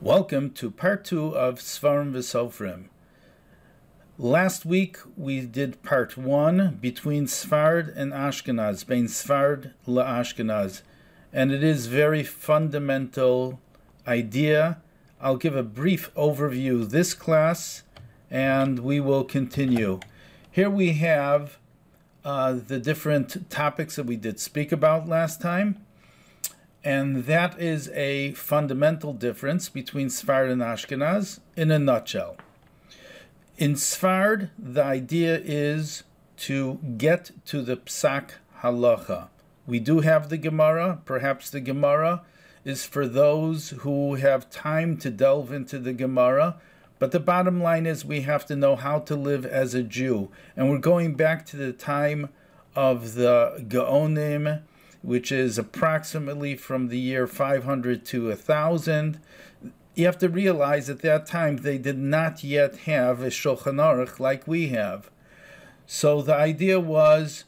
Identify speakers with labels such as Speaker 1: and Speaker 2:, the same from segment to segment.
Speaker 1: Welcome to part 2 of Sfarim Wisoprim. Last week we did part 1 between Sfard and Ashkenaz, bein Sfard la Ashkenaz, and it is very fundamental idea. I'll give a brief overview this class and we will continue. Here we have the different topics that we did speak about last time. And that is a fundamental difference between Sfard and Ashkenaz in a nutshell. In Sfard, the idea is to get to the Psak Halacha. We do have the Gemara. Perhaps the Gemara is for those who have time to delve into the Gemara. But the bottom line is we have to know how to live as a Jew. And we're going back to the time of the Gaonim, which is approximately from the year 500 to 1000. You have to realize at that time they did not yet have a Shulchan Aruch like we have. So the idea was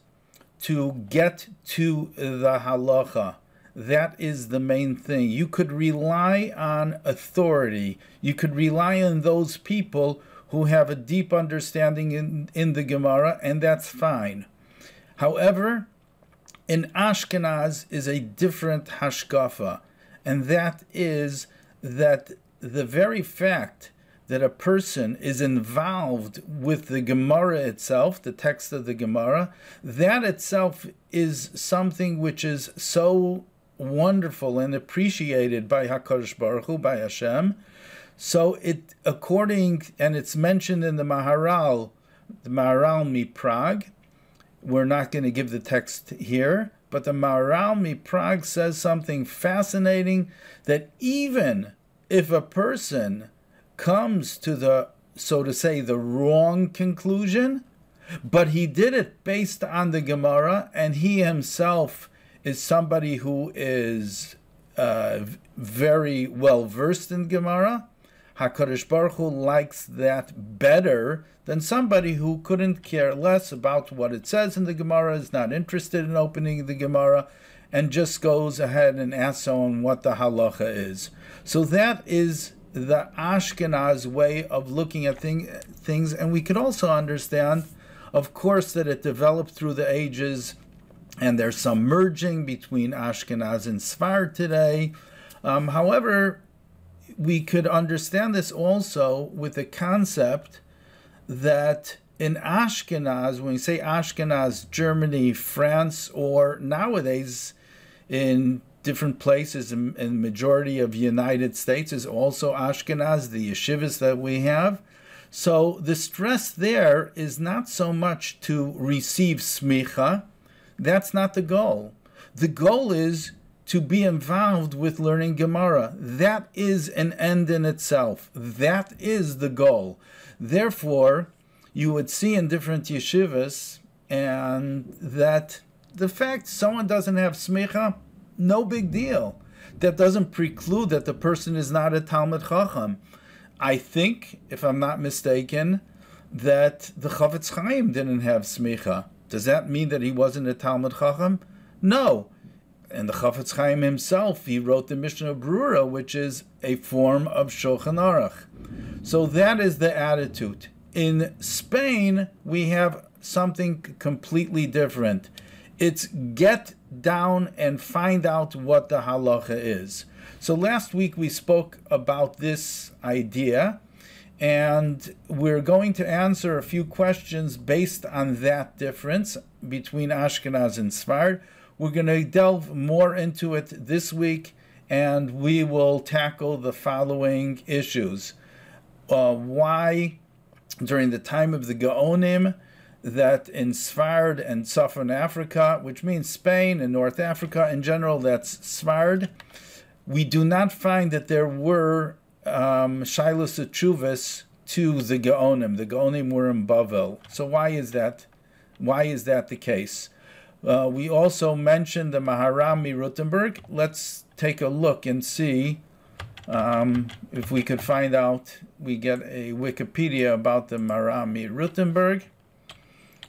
Speaker 1: to get to the halacha. That is the main thing. You could rely on authority. You could rely on those people who have a deep understanding in the Gemara, and that's fine. However, in Ashkenaz is a different hashkafa, and that is that the very fact that a person is involved with the Gemara itself, the text of the Gemara, that itself is something which is so wonderful and appreciated by HaKadosh Baruch Hu, by Hashem. So it, and it's mentioned in the Maharal Mi Prague. We're not going to give the text here, but the Maharal Mi Prague says something fascinating, that even if a person comes to the, so to say, the wrong conclusion, but he did it based on the Gemara, and he himself is somebody who is very well versed in Gemara, HaKadosh Baruch Hu likes that better than somebody who couldn't care less about what it says in the Gemara, is not interested in opening the Gemara, and just goes ahead and asks someone what the halacha is. So that is the Ashkenaz way of looking at things, and we could also understand, of course, that it developed through the ages, and there's some merging between Ashkenaz and Sfard today. However, we could understand this also with the concept that in Ashkenaz, when we say Ashkenaz, Germany, France, or nowadays in different places, in the majority of the United States is also Ashkenaz, the yeshivas that we have. So the stress there is not so much to receive smicha. That's not the goal. The goal is to be involved with learning Gemara. That is an end in itself. That is the goal. Therefore, you would see in different yeshivas, and that the fact someone doesn't have smicha, no big deal. That doesn't preclude that the person is not a Talmid Chacham. I think, if I'm not mistaken, that the Chafetz Chaim didn't have smicha. Does that mean that he wasn't a Talmid Chacham? No. And the Chafetz Chaim himself, he wrote the Mishnah Brura, which is a form of Shulchan Aruch. So that is the attitude. In Spain, we have something completely different. It's get down and find out what the halacha is. So last week we spoke about this idea, and we're going to answer a few questions based on that difference between Ashkenaz and Sfard. We're going to delve more into it this week, and we will tackle the following issues. Why, during the time of the Gaonim, that in Sfard and Southern Africa, which means Spain and North Africa in general, that's Sfard, we do not find that there were Shilos Tshuvas to the Gaonim. The Gaonim were in Bavel. So why is that? Why is that the case? We also mentioned the Maharam Mi Rutenberg. Let's take a look and see if we could find out. We get a Wikipedia about the Maharam Mi Rutenberg.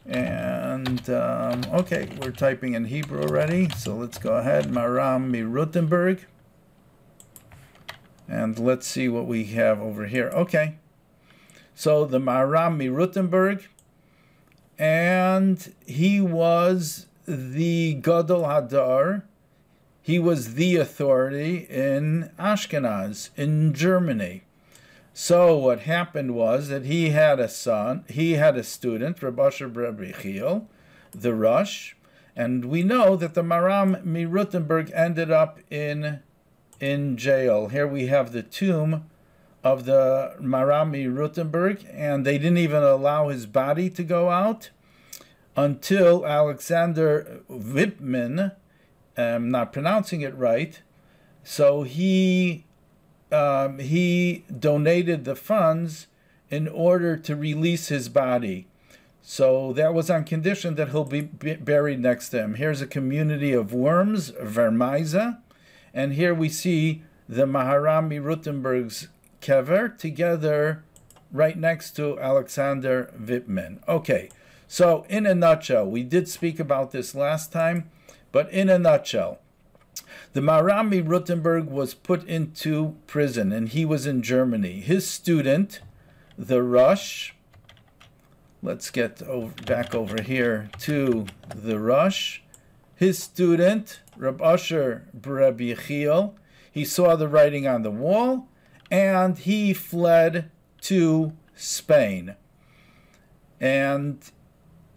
Speaker 1: And, okay, we're typing in Hebrew already. So let's go ahead. Maharam Mi Rutenberg. And let's see what we have over here. Okay. So the Maharam Mirutenberg, and he was the Gadol Hadar. He was the authority in Ashkenaz, in Germany. So what happened was that he had a student, Reb Asher Breb Yechiel, the Rosh, and we know that the Maharam Mirutenberg ended up in jail. Here we have the tomb of the Maharam Mirutenberg, and they didn't even allow his body to go out until Alexander Wittmann, I'm not pronouncing it right, so he donated the funds in order to release his body. So that was on condition that he'll be buried next to him. Here's a community of Worms, Vermeise, and here we see the Maharam Mirutenberg's kever together right next to Alexander Wittmann. Okay, so in a nutshell, we did speak about this last time, but in a nutshell, the Maharam Mirutenberg was put into prison, and he was in Germany. His student, the Rosh, let's get back over here to the Rosh. His student, Reb Asher Breb Yechiel, he saw the writing on the wall, and he fled to Spain. And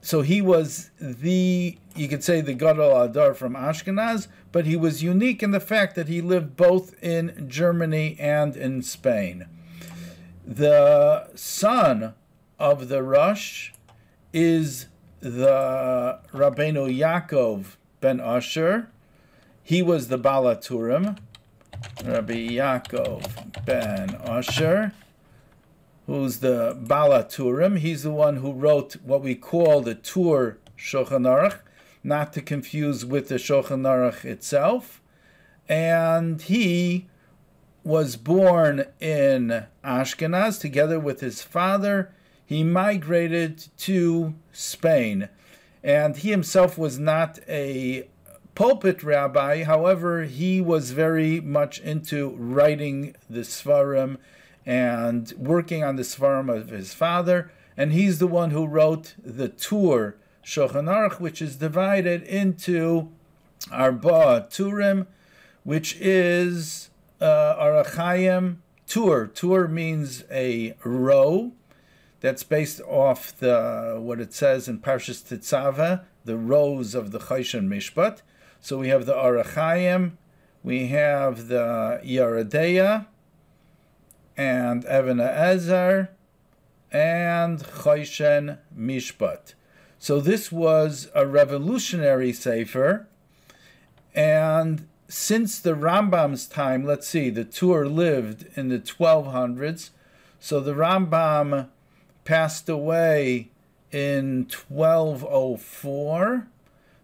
Speaker 1: so he was you could say the Gadol Hadar from Ashkenaz, but he was unique in the fact that he lived both in Germany and in Spain. The son of the Rosh is the Rabbeinu Yaakov ben Asher. He was the Balaturim, Rabbi Yaakov ben Asher, who's the Balaturim. He's the one who wrote what we call the Tur Shulchan Aruch, not to confuse with the Shulchan Aruch itself. And he was born in Ashkenaz together with his father. He migrated to Spain, and he himself was not a pulpit rabbi. However, he was very much into writing the Sfarim and working on the Sfarim of his father, and he's the one who wrote the Tur Shulchan Aruch, which is divided into Arba Turim, which is Arachayim Tur. Tur means a row. That's based off what it says in Parshas Tetzaveh, the rows of the Choshen Mishpat. So we have the Arachayim, we have the Yeredeya, and Even Ezer, and Choshen Mishpat. So this was a revolutionary sefer, and since the Rambam's time, let's see, the Tur lived in the 1200s, so the Rambam passed away in 1204.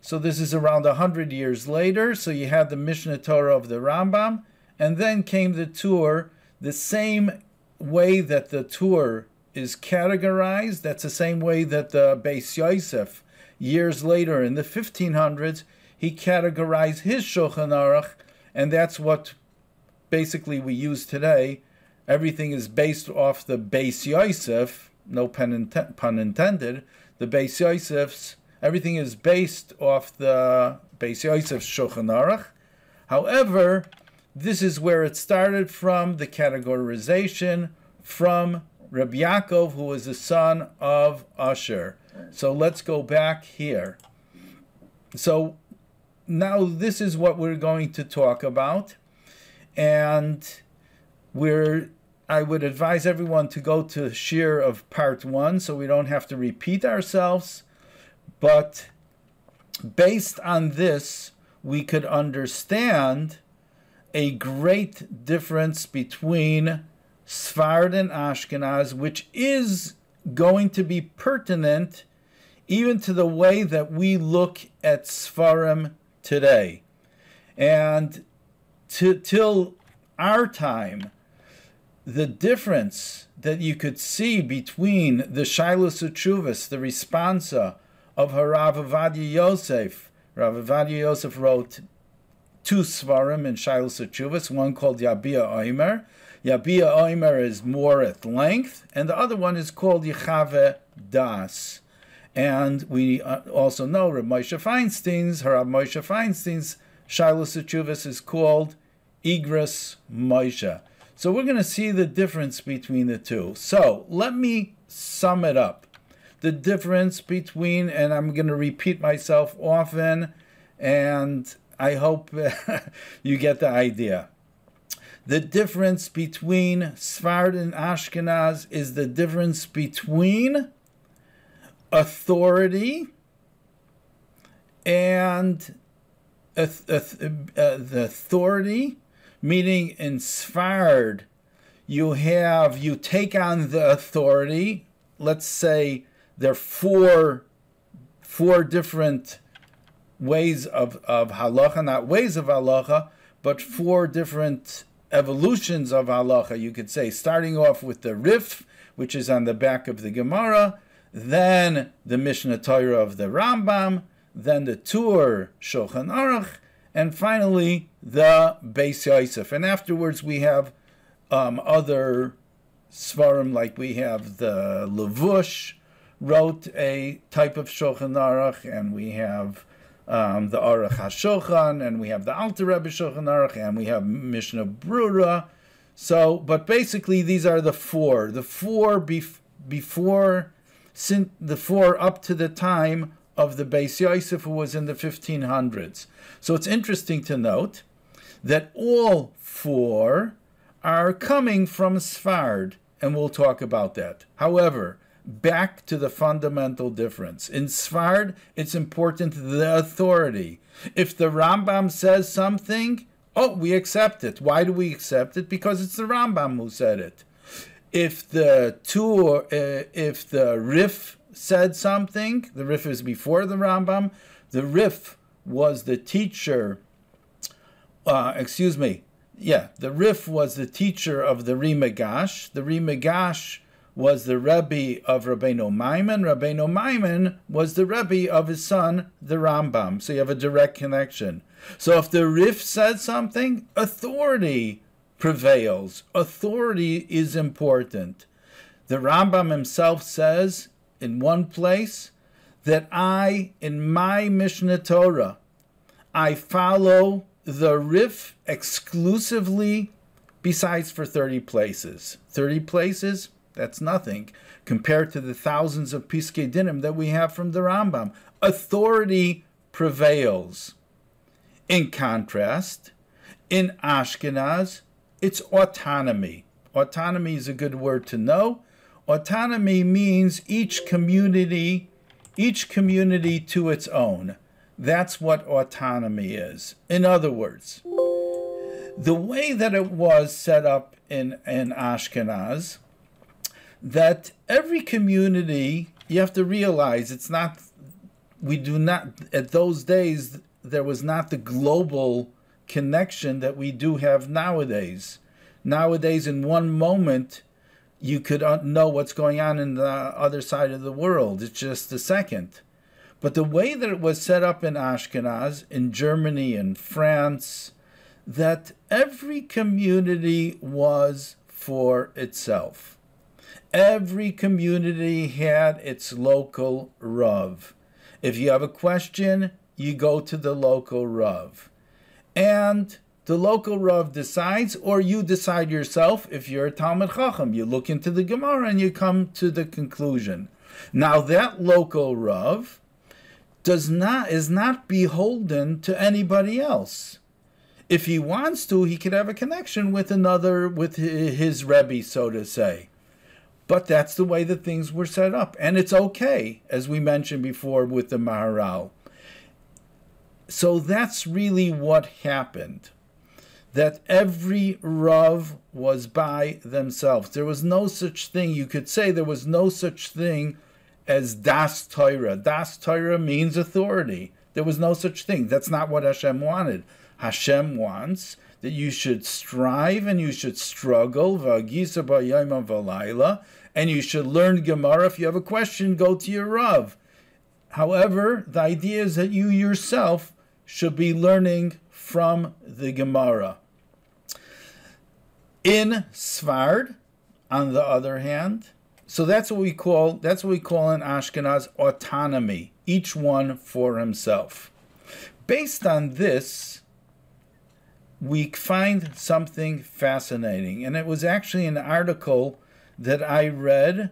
Speaker 1: So this is around 100 years later. So you had the Mishnah Torah of the Rambam, and then came the Tur. The same way that the Tur is categorized, that's the same way that the Beis Yosef, years later in the 1500s, he categorized his Shulchan Aruch, and that's what basically we use today. Everything is based off the Beis Yosef, no pun intended, the Beis Yosef's, everything is based off the Beis Yosef's Shulchan Aruch. However, this is where it started from, the categorization from Rabbi Yaakov, who was the son of Asher. So let's go back here. So now this is what we're going to talk about, and I would advise everyone to go to Shir of part 1 so we don't have to repeat ourselves. But based on this, we could understand a great difference between Sfard and Ashkenaz, which is going to be pertinent even to the way that we look at Sfarim today. And till our time, the difference that you could see between the Shailus Utshuvas, the responsa of Harav Ovadia Yosef. Rav Ovadia Yosef wrote two Sfarim in Shailas Tshuvos, one called Yabia Omer. Yabia Omer is more at length, and the other one is called Yechave Das. And we also know Rav Moshe Feinstein's Shailas Tshuvos is called Igros Moshe. So we're going to see the difference between the two. So let me sum it up. The difference between, and I'm going to repeat myself often, and I hope you get the idea. The difference between Sfard and Ashkenaz is the difference between authority and the authority, meaning in Sfard you take on the authority. Let's say there are four different ways of halacha, not ways of halacha, but four different evolutions of halacha, you could say, starting off with the Rif, which is on the back of the Gemara, then the Mishnah Torah of the Rambam, then the Tur Shulchan Aruch, and finally the Beis Yosef. And afterwards we have other Sfarim, like we have the Levush wrote a type of Shulchan Aruch, and we have the Aruch HaShulchan, and we have the Alter Rebbe Shulchan Aruch, and we have Mishnah Brura. So, but basically these are the four up to the time of the Beis Yosef, who was in the 1500s. So it's interesting to note that all four are coming from Sfard, and we'll talk about that. However, back to the fundamental difference. In Sfard, it's important the authority. If the Rambam says something, we accept it. Why do we accept it? Because it's the Rambam who said it. If the Rif said something, the Rif is before the Rambam, the Rif was the teacher, the Rif was the teacher of the Rimagash. The Rimagash was the Rebbe of Rabbeinu Maimon. Rabbeinu Maimon was the Rebbe of his son, the Rambam. So you have a direct connection. So if the Rif said something, authority prevails. Authority is important. The Rambam himself says in one place that in my Mishnah Torah, I follow the Rif exclusively, besides for 30 places. 30 places? That's nothing compared to the thousands of Piskei Dinim that we have from the Rambam. Authority prevails. In contrast, in Ashkenaz, it's autonomy. Autonomy is a good word to know. Autonomy means each community to its own. That's what autonomy is. In other words, the way that it was set up in Ashkenaz, that every community, you have to realize at those days, there was not the global connection that we do have nowadays. Nowadays, in one moment, you could know what's going on in the other side of the world. It's just a second. But the way that it was set up in Ashkenaz, in Germany and France, that every community was for itself. Every community had its local Rav. If you have a question, you go to the local Rav. And the local Rav decides, or you decide yourself. If you're a Talmid Chacham, you look into the Gemara and you come to the conclusion. Now that local Rav is not beholden to anybody else. If he wants to, he could have a connection with his Rebbe, so to say. But that's the way that things were set up. And it's okay, as we mentioned before with the Maharal. So that's really what happened. That every Rav was by themselves. There was no such thing, you could say there was no such thing as Das Torah. Das Torah means authority. There was no such thing. That's not what Hashem wanted. Hashem wants that you should strive and you should struggle, v'agisa b'yayim v'layla, and you should learn Gemara. If you have a question, go to your Rav. However, the idea is that you yourself should be learning from the Gemara. In Sfard, on the other hand, so that's what we call in Ashkenaz autonomy, each one for himself. Based on this, we find something fascinating, and it was actually an article that I read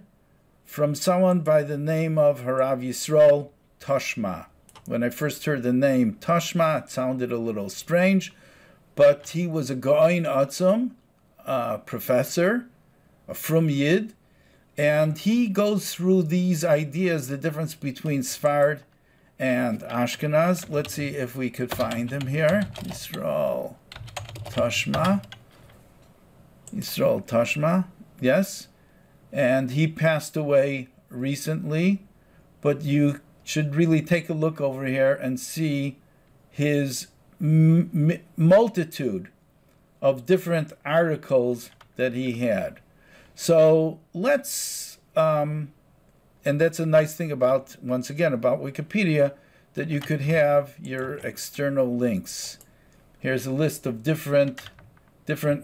Speaker 1: from someone by the name of Harav Yisrael Toshma. When I first heard the name Toshma, it sounded a little strange, but he was a Gaon Atzum, professor, a Frum Yid, and he goes through these ideas, the difference between Sfard and Ashkenaz. Let's see if we could find him here. Yisrael Toshma. Yisrael Toshma, yes. And he passed away recently, but you should really take a look over here and see his multitude of different articles that he had. So let's, and that's a nice thing about, once again, about Wikipedia, that you could have your external links. Here's a list of different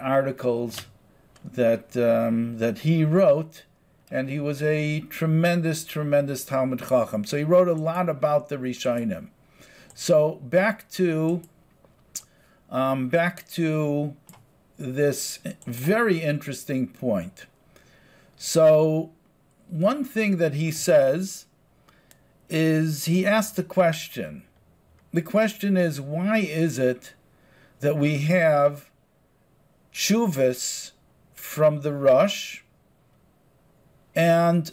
Speaker 1: articles that that he wrote, and he was a tremendous Talmud Chacham. So he wrote a lot about the Rishonim. So back to this very interesting point. So one thing that he says is, he asked a question. The question is, why is it that we have tshuvas from the Rosh, and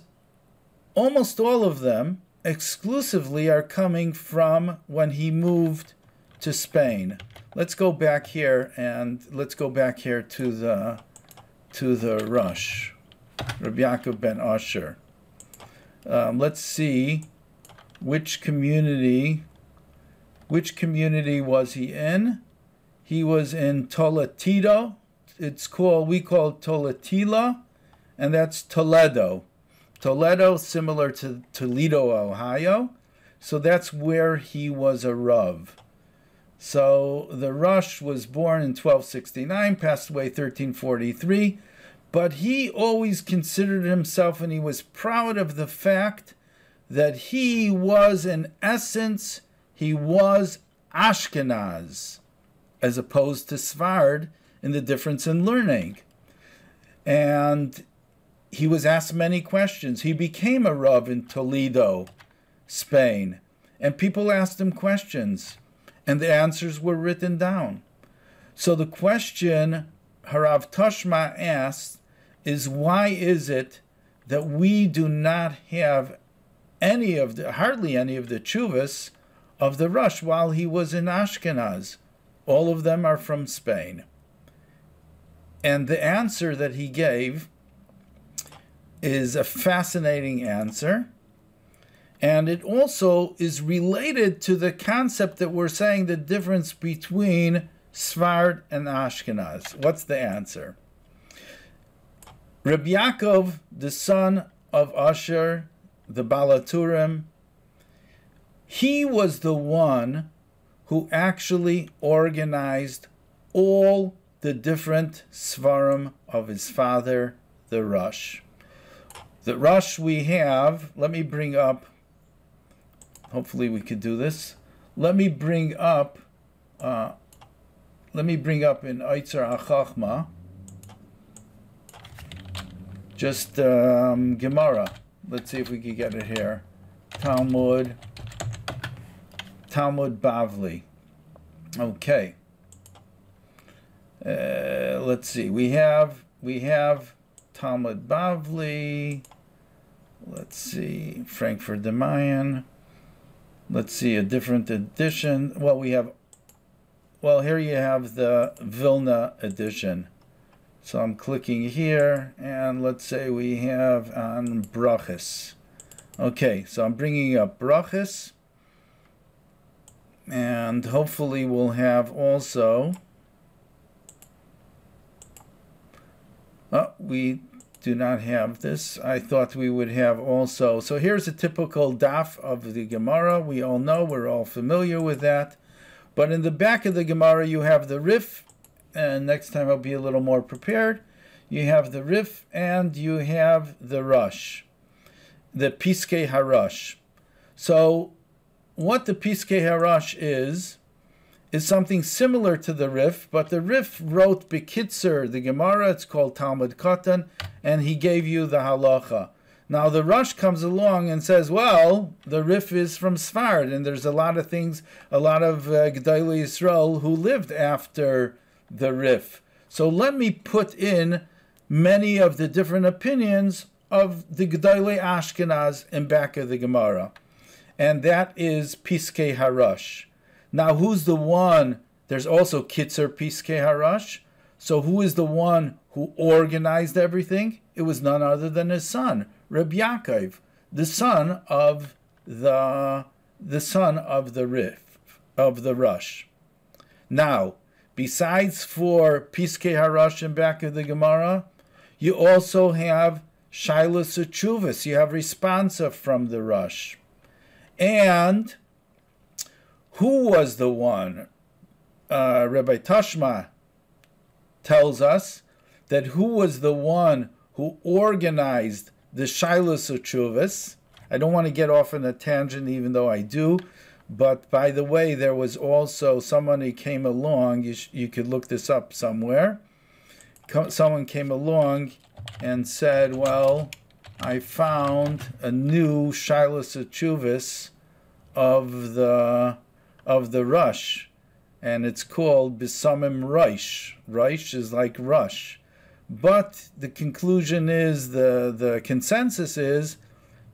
Speaker 1: almost all of them exclusively are coming from when he moved to Spain? Let's go back here, and let's go back here to the Rosh, Rabbi Yaakov ben Asher. Let's see which community was he in. He was in Toledo. We call it Toletila, and that's Toledo. Toledo, similar to Toledo, Ohio. So that's where he was a Rav. So the Rosh was born in 1269, passed away 1343, but he always considered himself, and he was proud of the fact that he was, in essence, he was Ashkenaz, as opposed to Sfard, in the difference in learning. And he was asked many questions. He became a Rav in Toledo, Spain, and people asked him questions, and the answers were written down. So the question Harav Toshma asked is, why is it that we do not have hardly any of the tshuvas of the Rosh while he was in Ashkenaz? All of them are from Spain. And the answer that he gave is a fascinating answer. And it also is related to the concept that we're saying, the difference between Sfard and Ashkenaz. What's the answer? Rabbi Yaakov, the son of Asher, the Balaturim, he was the one who actually organized all the different Sfarim of his father, the Rosh. The Rosh we have, let me bring up, hopefully we could do this. Let me bring up in Eitzer HaChachma, just Gemara. Let's see if we can get it here. Talmud Bavli. Okay. Let's see. We have Talmud Bavli. Let's see. Frankfurt the Mayan. Let's see a different edition. Well, here you have the Vilna edition. So I'm clicking here, and let's say we have on Brachas. Okay, so I'm bringing up Brachas, and hopefully we'll have also, we do not have this. I thought we would have also. So here's a typical daf of the Gemara. We all know, we're all familiar with that. But in the back of the Gemara, you have the Rif, and next time I'll be a little more prepared. You have the Rif, and you have the Rush, the Piskei Harash. So what the Piskei Harash is something similar to the Rif, but the Rif wrote Bekitzer, the Gemara, it's called Talmud Katan, and he gave you the halacha. Now the Rush comes along and says, well, the Rif is from Sfard, and there's a lot of things, a lot of Gedolei Yisrael who lived after the Rif. So let me put in many of the different opinions of the Gedolei Ashkenaz in back of the Gemara. And that is Piskei Harash. Now who's the one? There's also Kitzer Piskei Harash. So who is the one who organized everything? It was none other than his son, Reb Yaakov, the son of the Rif, of the Rush. Now, besides for Piskei Harash in back of the Gemara, you also have Shailas Uchuvas. You have responsa from the Rush. And who was the one? Rabbi Tashma tells us that who was the one who organized the Shailas Uchuvas. I don't want to get off on a tangent, even though I do. But by the way, there was also someone who came along. You could look this up somewhere. Someone came along and said, well, I found a new Shailas Uchuvas of the Rush, and it's called B'samim Reish. Reish is like Rush. But the conclusion is, the consensus is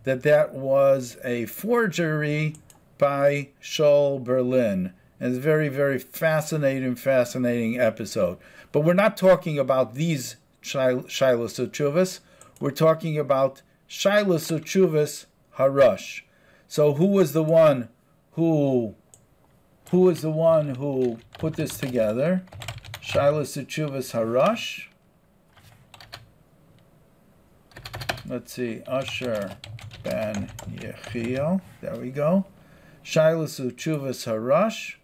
Speaker 1: that that was a forgery by Shaul Berlin. And it's a very, very fascinating episode. But we're not talking about these Shailas Uchuvas. We're talking about Shailas Uchuvas Harash. So who was the one who put this together? Shailas Uchuvas Harash. Let's see, Asher ben Yechiel. There we go. Shailas Uchuvas Harash.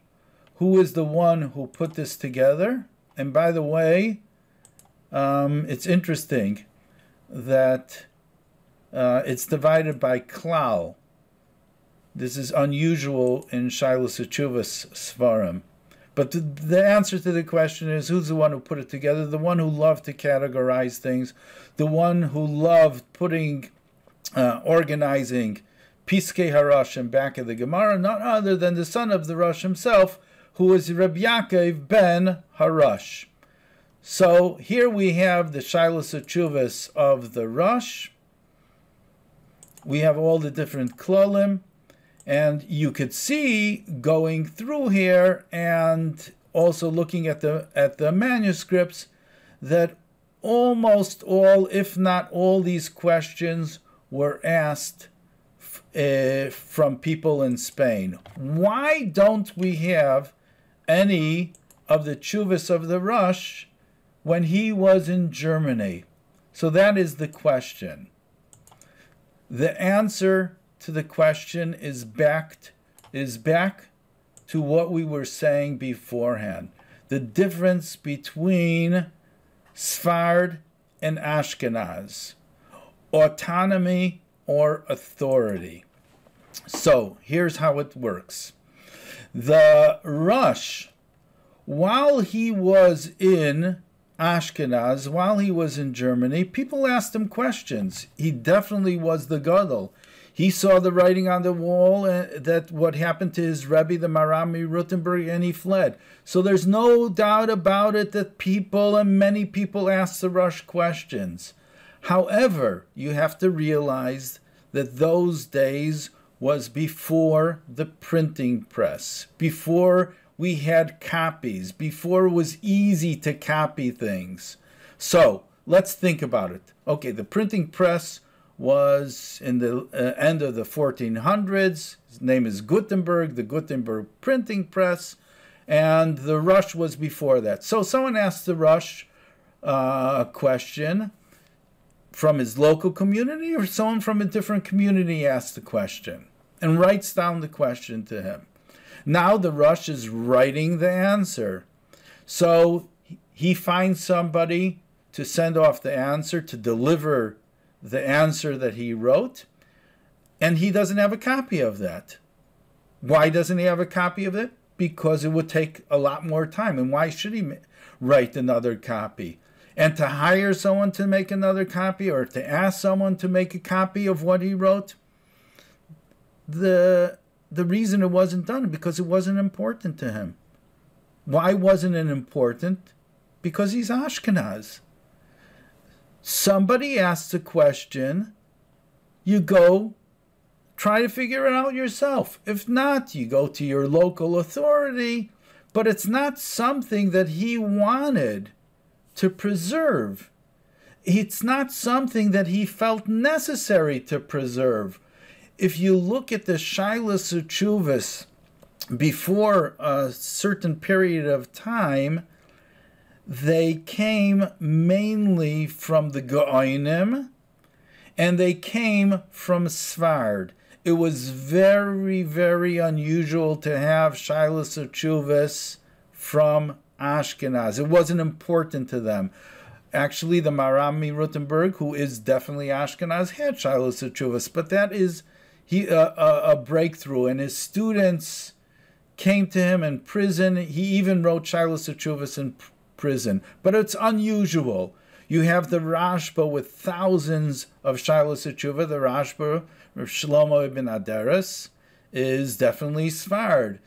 Speaker 1: Who is the one who put this together? And by the way, it's interesting that it's divided by klal. This is unusual in Shailas Uchuvas Sfarim. But the answer to the question is, who's the one who put it together? The one who loved to categorize things, the one who loved organizing Piskei Harash in back of the Gemara, none other than the son of the Rush himself, who is Reb Yaakov ben Harash. So here we have the Shailas Uchuvas of the Rush. We have all the different klalim. And you could see going through here and also looking at the manuscripts that almost all, if not all, these questions were asked from people in Spain. Why don't we have any of the Chuvas of the Rush when he was in Germany? So that is the question. The answer to the question is back to what we were saying beforehand. The difference between Sfard and Ashkenaz. Autonomy or authority. So here's how it works. The Rush, while he was in Ashkenaz, while he was in Germany, people asked him questions. He definitely was the Gadol. He saw the writing on the wall that what happened to his Rebbe, the Marami Rutenberg, and he fled. So there's no doubt about it that people, and many people, asked the Rush questions. However, you have to realize that those days was before the printing press, before we had copies, before it was easy to copy things. So let's think about it. Okay, the printing press was in the end of the 1400s. His name is Gutenberg, the Gutenberg printing press, and the Rush was before that. So someone asked the Rush a question from his local community, or someone from a different community asked the question and writes down the question to him. Now the Rosh is writing the answer. So he finds somebody to send off the answer, to deliver the answer that he wrote, and he doesn't have a copy of that. Why doesn't he have a copy of it? Because it would take a lot more time. And why should he write another copy? And to hire someone to make another copy, or to ask someone to make a copy of what he wrote, the reason it wasn't done, because it wasn't important to him. Why wasn't it important? Because he's Ashkenaz. Somebody asks a question, you go try to figure it out yourself. If not, you go to your local authority, but it's not something that he wanted to preserve. It's not something that he felt necessary to preserve. If you look at the Shailas Uchuvas before a certain period of time, they came mainly from the Go'onim, and they came from Sfard. It was very, very unusual to have Shailas Uchuvas from Ashkenaz. It wasn't important to them. Actually, the Marami Rutenberg, who is definitely Ashkenaz, had Shailas Uchuvas, but that is a breakthrough, and his students came to him in prison. He even wrote Shailas Uchuvas in prison, but it's unusual. You have the Rashba with thousands of Shailas Uchuvas. The Rashba, Rav Shlomo ibn Aderes, is definitely Sfard.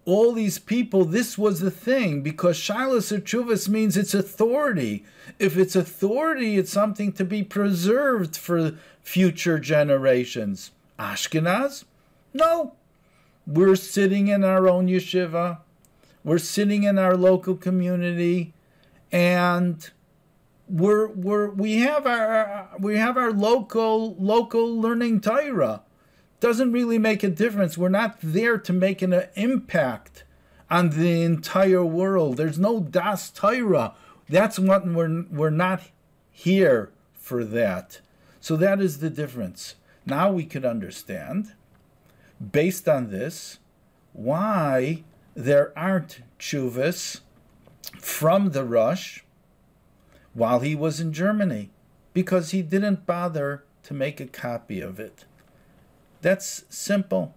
Speaker 1: All these people, this was the thing, because Shailas Uchuvas means it's authority. If it's authority, it's something to be preserved for future generations. Ashkenaz? No. We're sitting in our own yeshiva. We're sitting in our local community, and we have our local learning Torah. Doesn't really make a difference. We're not there to make an impact on the entire world. There's no Das Torah. That's what we're not here for that. So that is the difference. Now we could understand, based on this, why there aren't tshuvas from the Rosh while he was in Germany, because he didn't bother to make a copy of it. That's simple.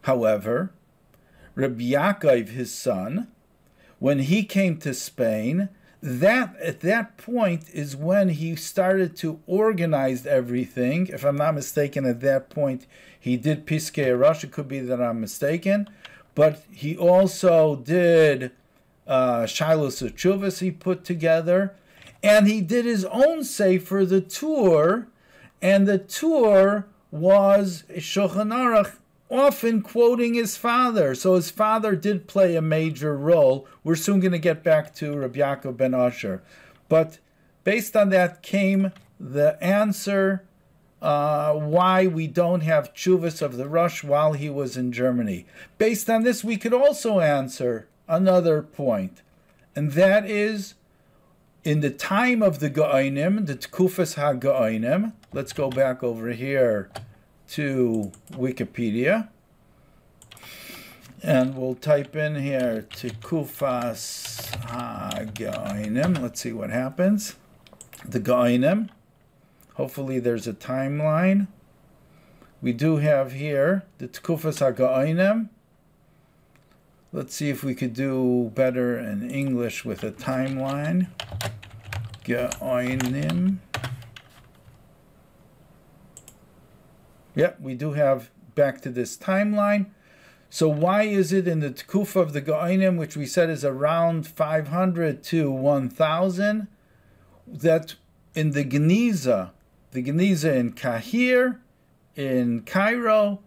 Speaker 1: However, Rabbi Yaakov, his son, when he came to Spain, at that point is when he started to organize everything. If I'm not mistaken, at that point he did Piskei Rosh. It could be that I'm mistaken, but he also did Shailas Uchuvas he put together, and he did his own sefer, the Tur, and the Tur was Shulchan Aruch, often quoting his father. So his father did play a major role. We're soon going to get back to Rabbi Yaakov ben Asher. But based on that came the answer why we don't have tshuvas of the Rosh while he was in Germany. Based on this, we could also answer another point, and that is, in the time of the Go'onim, the Tkufas HaGo'onim, let's go back over here to Wikipedia, and we'll type in here Tkufas HaGo'onim. Let's see what happens. The Go'onim. Hopefully there's a timeline. We do have here the Tkufas HaGo'onim. Let's see if we could do better in English with a timeline. Go'onim. Yep, we do have back to this timeline. So why is it in the Tkufa of the Go'onim, which we said is around 500 to 1000, that in the Geniza in Kahir, in Cairo,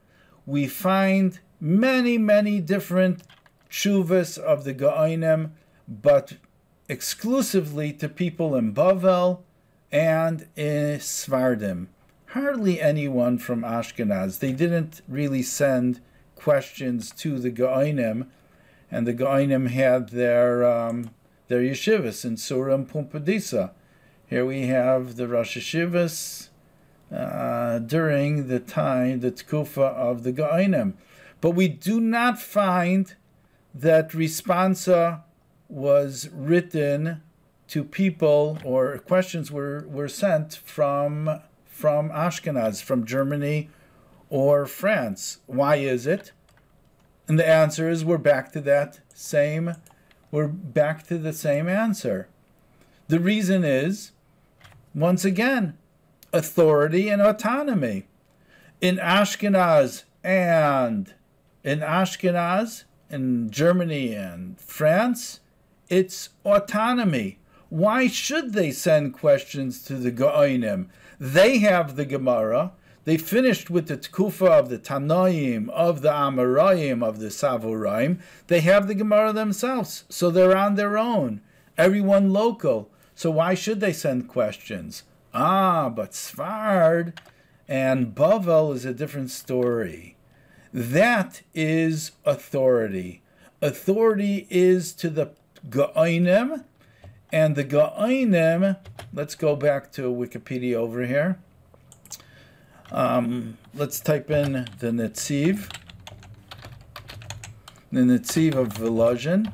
Speaker 1: we find many, many different tshuvas of the Go'onim, but exclusively to people in Bavel and in Sfardim. Hardly anyone from Ashkenaz. They didn't really send questions to the Go'onim, and the Go'onim had their yeshivas in Surah and Pumbedisa. Here we have the Rosh Yeshivas during the time, the Tkufa of the Go'onim. But we do not find that responsa was written to people, or questions were sent from Ashkenaz, from Germany or France. Why is it? And the answer is we're back to the same answer. The reason is, once again, authority and autonomy. In Ashkenaz, in Germany and France, it's autonomy. Why should they send questions to the Go'onim? They have the Gemara. They finished with the Tkufa of the Tanoim, of the Amoraim, of the Savoraim. They have the Gemara themselves, so they're on their own. Everyone local. So why should they send questions? But Sfard and Bavel is a different story. That is authority. Authority is to the Go'onim, and the Go'onim, let's go back to Wikipedia over here. Let's type in the Netziv of Volozhin.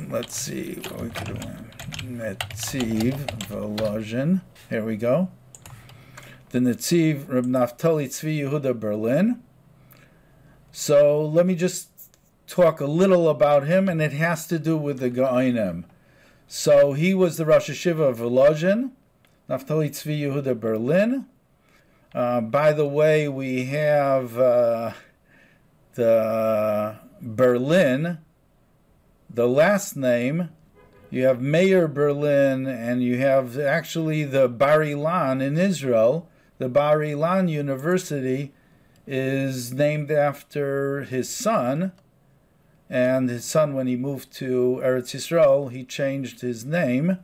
Speaker 1: Let's see what we could do. Netziv Volozhin. Here we go. The Netziv Reb Naftali Tzvi Yehuda Berlin. So let me just talk a little about him, and it has to do with the Go'onim. So he was the Rosh Hashiva of Volozhin, Naftali Tzvi Yehuda Berlin. By the way, we have the Berlin, the last name. You have Meir Berlin, and you have actually the Bar Ilan in Israel. The Bar Ilan University is named after his son. And his son, when he moved to Eretz Yisrael, he changed his name,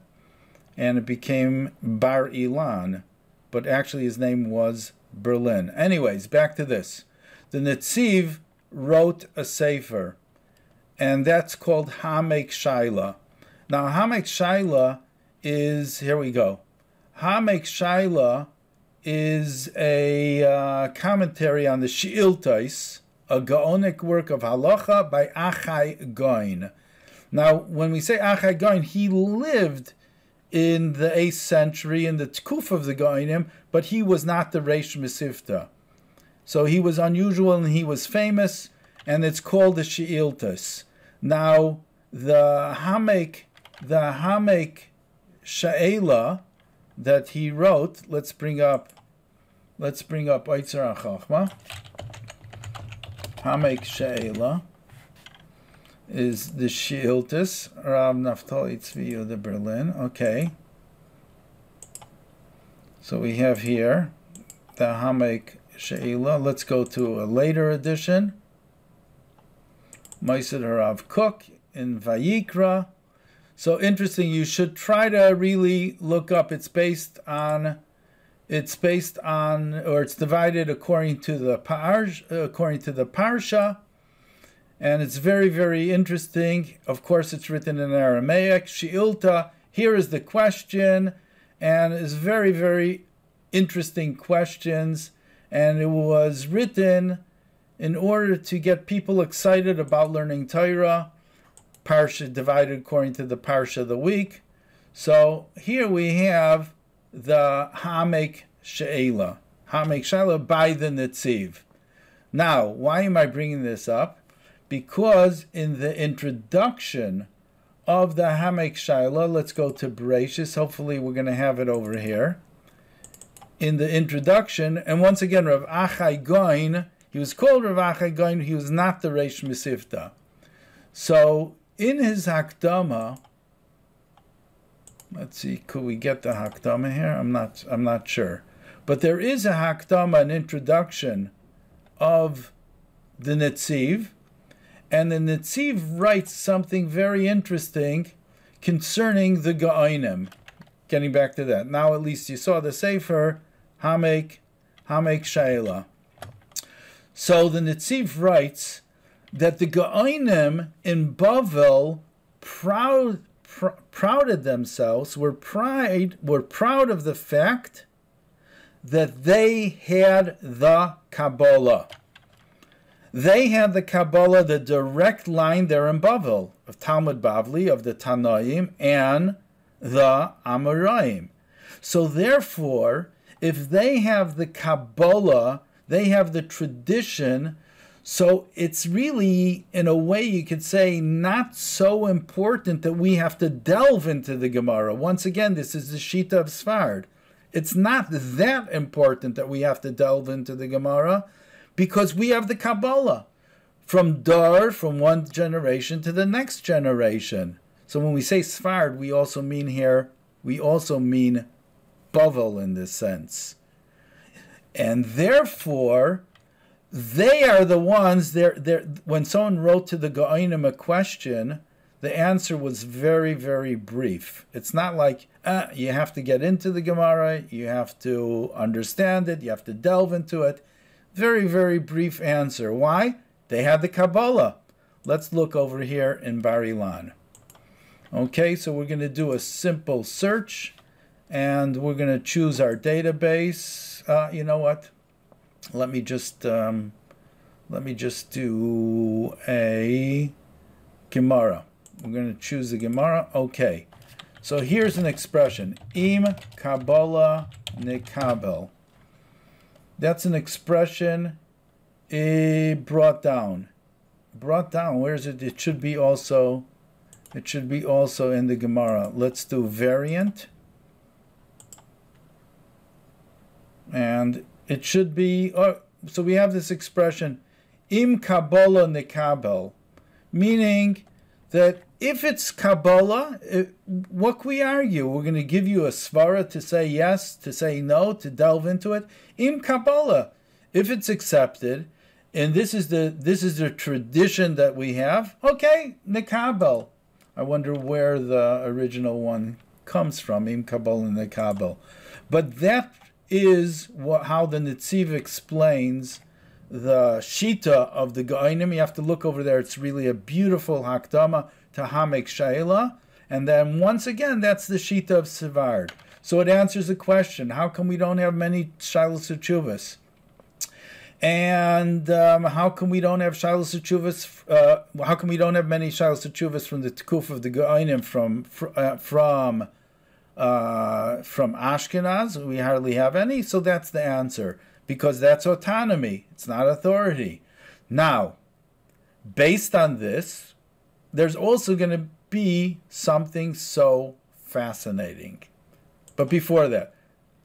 Speaker 1: and it became Bar Ilan. But actually his name was Berlin. Anyways, back to this. The Netziv wrote a sefer, and that's called Hamek Shaila. Now, Hamek Shaila is, here we go. Hamek Shaila is a commentary on the She'iltais, a Gaonic work of halacha by Achai Goin. Now, when we say Achai Goin, he lived in the 8th century, in the Tkuf of the Goinim, but he was not the Reish Mesivta. So he was unusual and he was famous, and it's called the She'iltas. Now, the Hamek Sha'ela that he wrote, let's bring up Eitzer HaChachma. Hamek She'ela is the She'iltis, Rav Naftali Tzvi Yehuda Berlin. Okay. So we have here the Hamek She'ela. Let's go to a later edition. Moised Harav Kook in Vayikra. So interesting, you should try to really look up. It's divided according to the parsha, and it's very, very interesting. Of course, it's written in Aramaic. She'ilta, here is the question, and it's very, very interesting questions, and it was written in order to get people excited about learning Torah. Parsha divided according to the parsha of the week. So here we have the Hamek She'ela by the Netziv. Now, why am I bringing this up? Because in the introduction of the Hamek She'ela, let's go to Bereshis. Hopefully we're going to have it over here. In the introduction, and once again, Rav Achai Goin, he was called Rav Achai Goin, he was not the Reish Mesivta. So in his Hakdama, let's see, could we get the Hakdama here? I'm not sure. But there is a Hakdama, an introduction of the Netziv, and the Netziv writes something very interesting concerning the Go'onim. Getting back to that. Now at least you saw the Sefer, Hamek She'ela. So the Netziv writes that the Go'onim in Bavel prouded themselves, were proud of the fact that they had the Kabbalah. They had the Kabbalah, the direct line there in Bavel, of Talmud Bavli, of the Tanaim, and the Amoraim. So therefore, if they have the Kabbalah, they have the tradition, so it's really, in a way you could say, not so important that we have to delve into the Gemara. Once again, this is the Shita of Sfard. It's not that important that we have to delve into the Gemara, because we have the Kabbalah from one generation to the next generation. So when we say Sfard, we also mean Bavel in this sense. And therefore, they are the ones, when someone wrote to the Gaonim a question, the answer was very, very brief. It's not like, you have to get into the Gemara, you have to understand it, you have to delve into it. Very, very brief answer. Why? They had the Kabbalah. Let's look over here in Bar Ilan. Okay, so we're going to do a simple search, and we're going to choose our database. You know what? Let me just do a Gemara. We're going to choose the Gemara. Okay. So here's an expression. Im Kabbalah nekabel. That's an expression brought down. Brought down. Where is it? It should be also in the Gemara. Let's do variant. And it should be, so we have this expression, im Kabbalah nekabel, meaning that if it's Kabbalah, what can we argue? We're going to give you a svara to say yes, to say no, to delve into it. Im Kabbalah, if it's accepted, and this is the tradition that we have, okay, nekabel. I wonder where the original one comes from, im Kabbalah nekabel. But that is how the Netziv explains the Shita of the Gaonim. You have to look over there. It's really a beautiful Hakdama to Hamek Shaila. And then once again, that's the Shita of Sfard. So it answers the question, how come we don't have many Shilas Uchuvas? And how come we don't have Shilas Uchuvas? How come we don't have many Shilas Uchuvas from the Tikuf of the Gaonim from Ashkenaz? We hardly have any, so that's the answer. Because that's autonomy. It's not authority. Now, based on this, there's also going to be something so fascinating. But before that,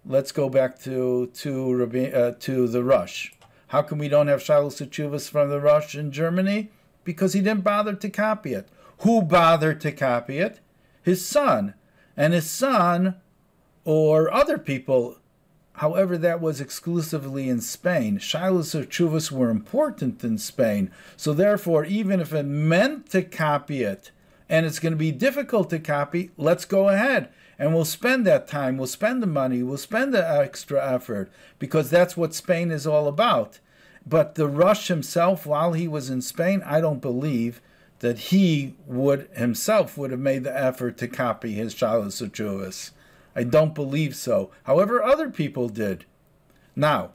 Speaker 1: let's go back to the Rush. How come we don't have Shilas Uchuvas from the Rush in Germany? Because he didn't bother to copy it. Who bothered to copy it? His son. And his son, or other people, however, that was exclusively in Spain. Shilas Uchuvas were important in Spain. So therefore, even if it meant to copy it, and it's going to be difficult to copy, let's go ahead. And we'll spend that time, we'll spend the money, we'll spend the extra effort, because that's what Spain is all about. But the Rush himself, while he was in Spain, I don't believe that he himself would have made the effort to copy his Shilas Uchuvas. I don't believe so. However, other people did. Now,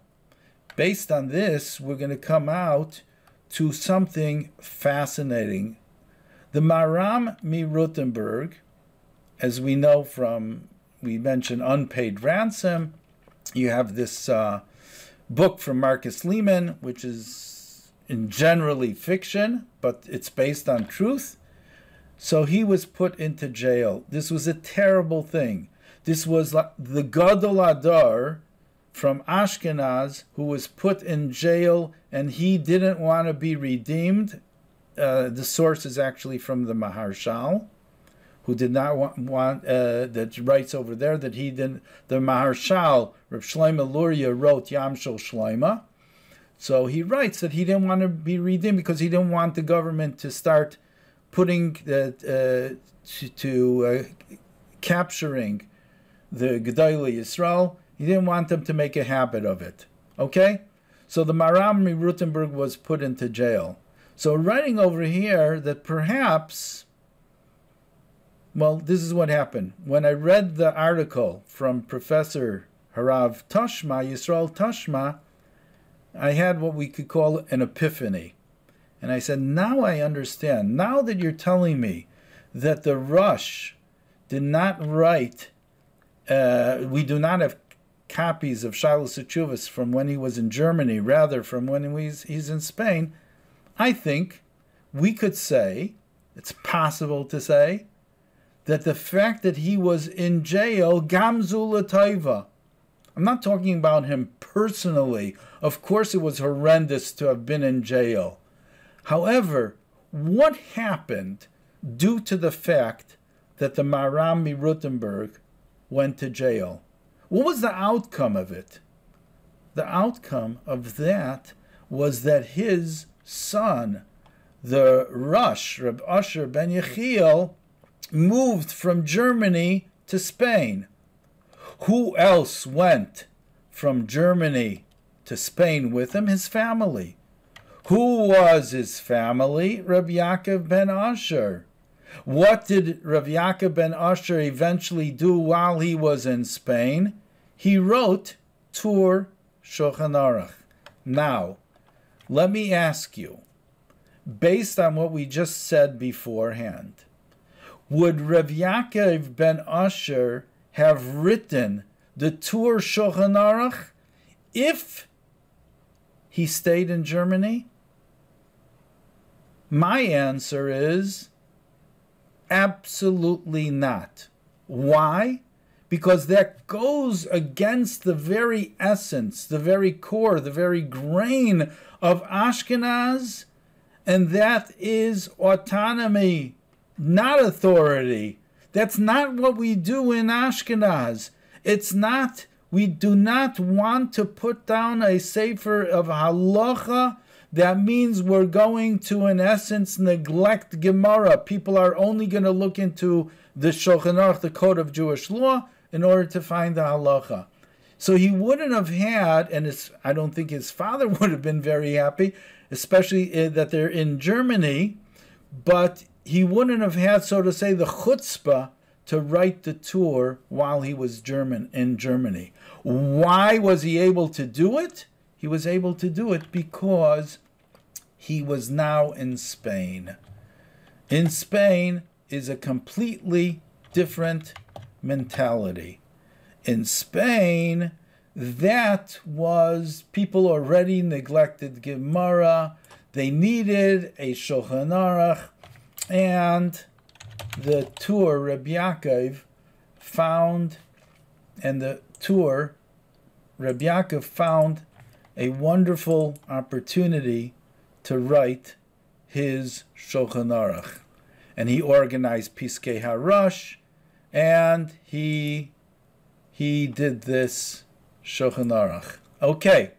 Speaker 1: based on this, we're going to come out to something fascinating. The Maram Mirutenberg, as we know we mentioned Unpaid Ransom, you have this book from Marcus Lehman, which is in generally fiction, but it's based on truth. So he was put into jail. This was a terrible thing. This was the Gadol Adar from Ashkenaz who was put in jail, and he didn't want to be redeemed. The source is actually from the Maharshal, who did not want that writes over there that he didn't. The Maharshal, Reb Shlomo Luria, wrote Yam Shel Shlomo. So he writes that he didn't want to be redeemed because he didn't want the government to start putting capturing the Gedolei Yisrael. He didn't want them to make a habit of it. Okay? So the Maram Mirutenberg was put into jail. So writing over here that perhaps, well, this is what happened. When I read the article from Professor Harav Tashma, Yisrael Tashma, I had what we could call an epiphany. And I said, now I understand. Now that you're telling me that the Rosh did not write, we do not have copies of Shilas HaTshuvos from when he was in Germany, rather from when he's in Spain, I think we could say, it's possible to say, that the fact that he was in jail, Gamzu L'Taiva. I'm not talking about him personally. Of course it was horrendous to have been in jail. However, what happened due to the fact that the Maharam Rothenburg went to jail? What was the outcome of it? The outcome of that was that his son, the Rosh, Reb Asher ben Yechiel, moved from Germany to Spain. Who else went from Germany to Spain with him? His family. Who was his family? Reb Yaakov ben Asher. What did Reb Yaakov ben Asher eventually do while he was in Spain? He wrote Tur Shulchan Aruch. Now, let me ask you, based on what we just said beforehand, would Reb Yaakov ben Asher have written the Tur Shulchan Aruch if he stayed in Germany? My answer is absolutely not. Why? Because that goes against the very essence, the very core, the very grain of Ashkenaz, and that is autonomy, not authority. That's not what we do in Ashkenaz. It's not, we do not want to put down a sefer of halacha. That means we're going to, in essence, neglect Gemara. People are only going to look into the Shulchan Aruch, the code of Jewish law, in order to find the halacha. So he wouldn't have had, and I don't think his father would have been very happy, especially that they're in Germany, but he wouldn't have had, so to say, the chutzpah to write the Tur while he was in Germany. Why was he able to do it? He was able to do it because he was now in Spain. In Spain is a completely different mentality. In Spain, that was, people already neglected Gemara. They needed a Shulchan Aruch, and the Tur Reb Yaakov found, a wonderful opportunity to write his Shulchan Aruch. And he organized Piskei HaRosh, and he did this Shulchan Aruch. Okay,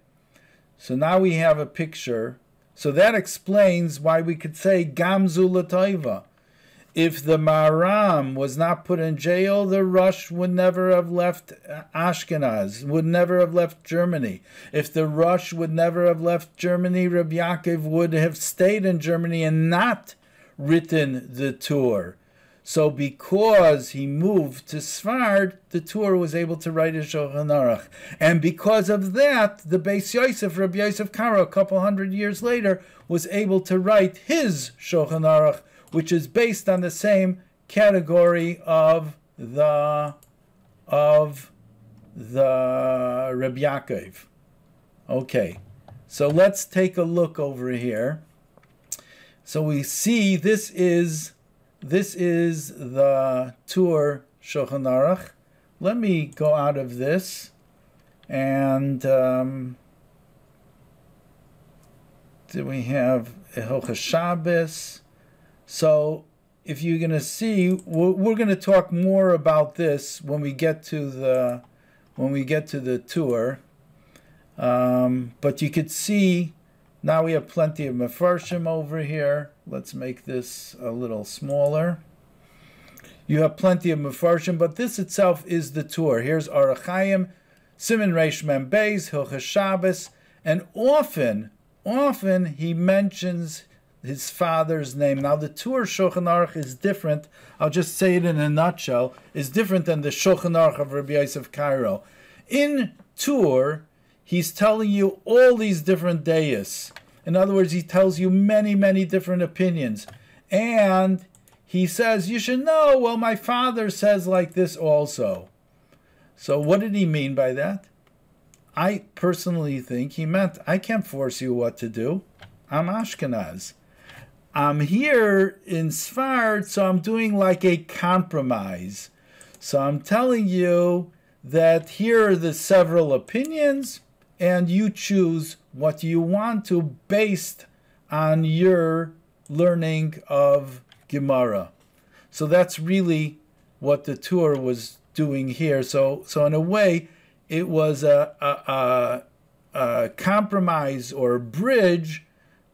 Speaker 1: so now we have a picture. So that explains why we could say Gamzu L'Taiva. If the Maharam was not put in jail, the Rosh would never have left Ashkenaz, would never have left Germany. If the Rosh would never have left Germany, Reb Yaakov would have stayed in Germany and not written the Tur. So because he moved to Sfard, the Tur was able to write a Shulchan Aruch. And because of that, the Beis Yosef, Rabbi Yosef Karo, a couple hundred years later, was able to write his Shulchan Aruch, which is based on the same category of the Reb Yaakov. Okay, so let's take a look over here. So we see this is the Tur Shulchan Aruch. Let me go out of this and do we have Hilchos Shabbos? So if you're going to see, we're going to talk more about this when we get to the Tur. But you could see now we have plenty of mefarshim over here. Let's make this a little smaller. You have plenty of mefarshim, but this itself is the Tur. Here's Orach Chaim, Siman Reish Mem Beis, Hilchos Shabbos, and often he mentions his father's name. Now the Tur Shulchan Aruch is different. I'll just say it in a nutshell. Is different than the Shulchan Aruch of Rabbi Yosef Karo. In Tur, he's telling you all these different deis. In other words, he tells you many, many different opinions. And he says, you should know, well, my father says like this also. So what did he mean by that? I personally think he meant, I can't force you what to do. I'm Ashkenaz. I'm here in Sfard, so I'm doing like a compromise. So I'm telling you that here are the several opinions, and you choose what you want to based on your learning of Gemara. So that's really what the Tur was doing here. So in a way, it was a compromise or bridge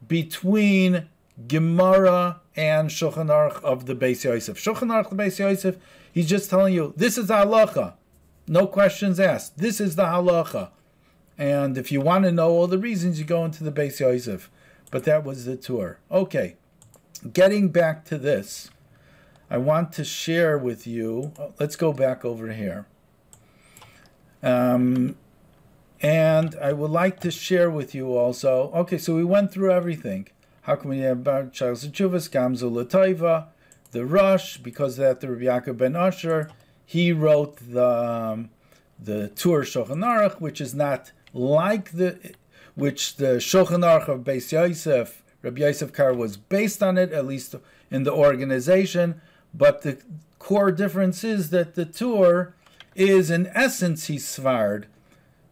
Speaker 1: between Gemara and Shulchan Aruch of the Beis Yosef. Shulchan Aruch, the Beis Yosef, he's just telling you, this is the halacha. No questions asked. This is the halacha. And if you want to know all the reasons, you go into the Beis Yosef. But that was the Tur. Okay, getting back to this, I want to share with you, let's go back over here. And I would like to share with you also, okay, so we went through everything. How can we have about Charles Chuvas, Gamzu Lataiva, the Rush, because that the Rabbi Yaakov ben Asher, he wrote the Tur Shulchan Aruch, which is not like which the Shulchan Aruch of Beis Yosef, Rabbi Yosef Kar was based on it, at least in the organization, but the core difference is that the Tur is, in essence, he's Sfard.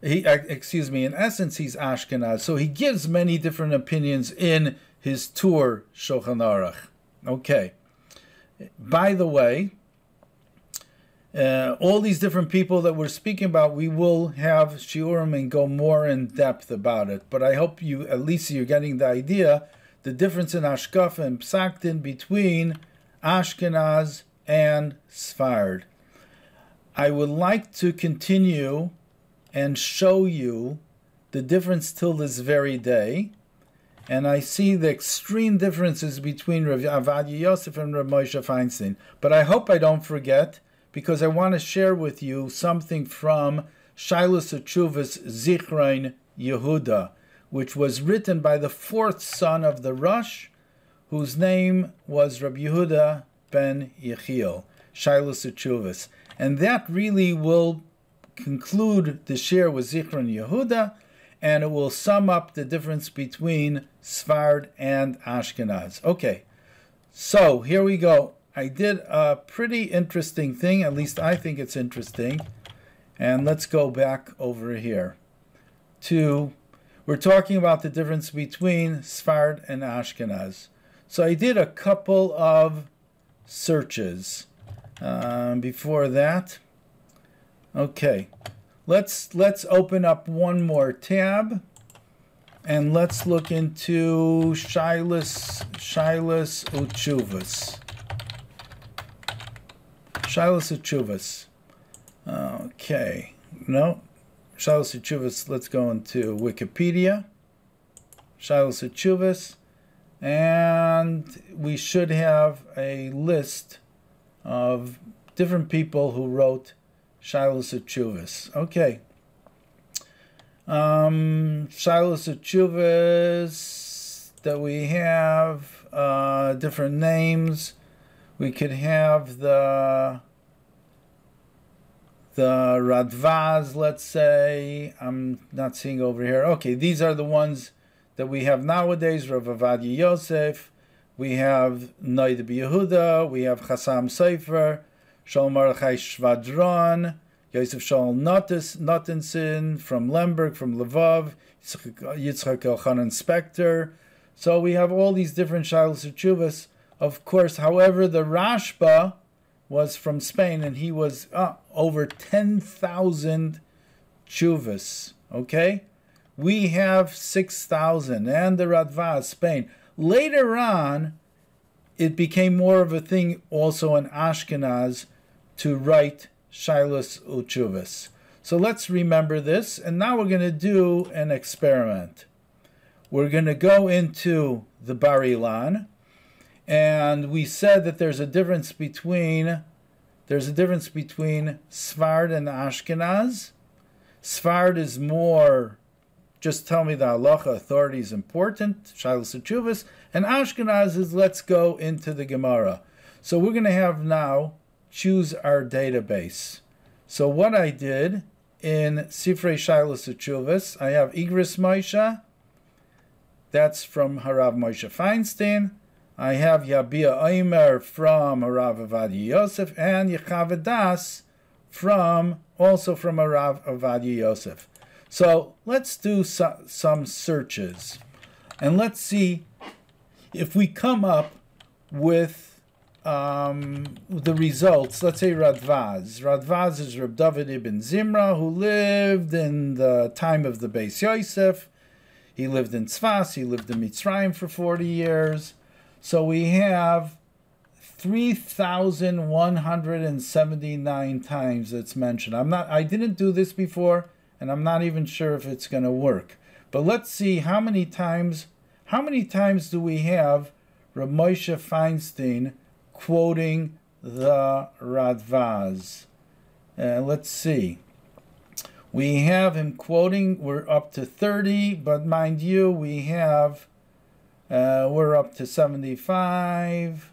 Speaker 1: In essence, he's Ashkenaz. So he gives many different opinions in his Tur Shulchan Aruch. Okay. By the way, all these different people that we're speaking about, we will have shiurim and go more in depth about it. But I hope you, at least you're getting the idea, the difference in Hashkafa and Psaktin between Ashkenaz and Sfard. I would like to continue and show you the difference till this very day. And I see the extreme differences between Rav Avadia Yosef and Rav Moshe Feinstein. But I hope I don't forget, because I want to share with you something from Shilas Achuvas Zichron Yehuda, which was written by the fourth son of the Rush, whose name was Rabbi Yehuda ben Yechiel, Shilas Achuvas. And that really will conclude the share with Zichron Yehuda, and it will sum up the difference between Sfard and Ashkenaz. Okay, so here we go. I did a pretty interesting thing, at least I think it's interesting. And let's go back over here to, we're talking about the difference between Sfard and Ashkenaz. So I did a couple of searches before that. Okay, let's open up one more tab, and let's look into Shilas Uchuvas. Shilas Uchuvas. Okay, no, Shilas Uchuvas. Let's go into Wikipedia. Shilas Uchuvas, and we should have a list of different people who wrote Shilas Uchuvas. Okay. Shilas Uchuvas that we have, different names. We could have the Radvaz, let's say. I'm not seeing over here. Okay, these are the ones that we have nowadays. Rav Avadia Yosef. We have Noid Yehuda. We have Chassam Sefer. Shaul Mordechai Shvadron, Yosef Shaul Nottenson from Lemberg, from Lvov, Yitzchak Elchanan Spector. So we have all these different Shilas Uchuvas. Of course, however, the Rashba was from Spain, and he was over 10,000 Chuvas. Okay? We have 6,000, and the Radva, Spain. Later on, it became more of a thing also in Ashkenaz to write Shilas Uchuvas. So let's remember this, and now we're going to do an experiment. We're going to go into the Bar Ilan, and we said that there's a difference between Sfard and Ashkenaz. Sfard is more, just tell me the halacha, authority is important, Shilas Chuvas, and Ashkenaz is let's go into the Gemara. So we're going to have now, choose our database. So what I did in Sifrei Shilas Chuvas, I have Igris Moshe, that's from Harav Moshe Feinstein. I have Yabia Omer from Harav Avadia Yosef, and Yechav Das also from Harav Avadia Yosef. So let's do some searches, and let's see if we come up with the results. Let's say Radvaz. Radvaz is Reb David ibn Zimra, who lived in the time of the Beis Yosef. He lived in Tzfas, he lived in Mitzrayim for 40 years. So we have 3,179 times it's mentioned. I didn't do this before, and I'm not even sure if it's going to work. But let's see how many times do we have Reb Moshe Feinstein quoting the Radvaz. Let's see. We have him quoting, we're up to 30, but mind you, we're up to 75.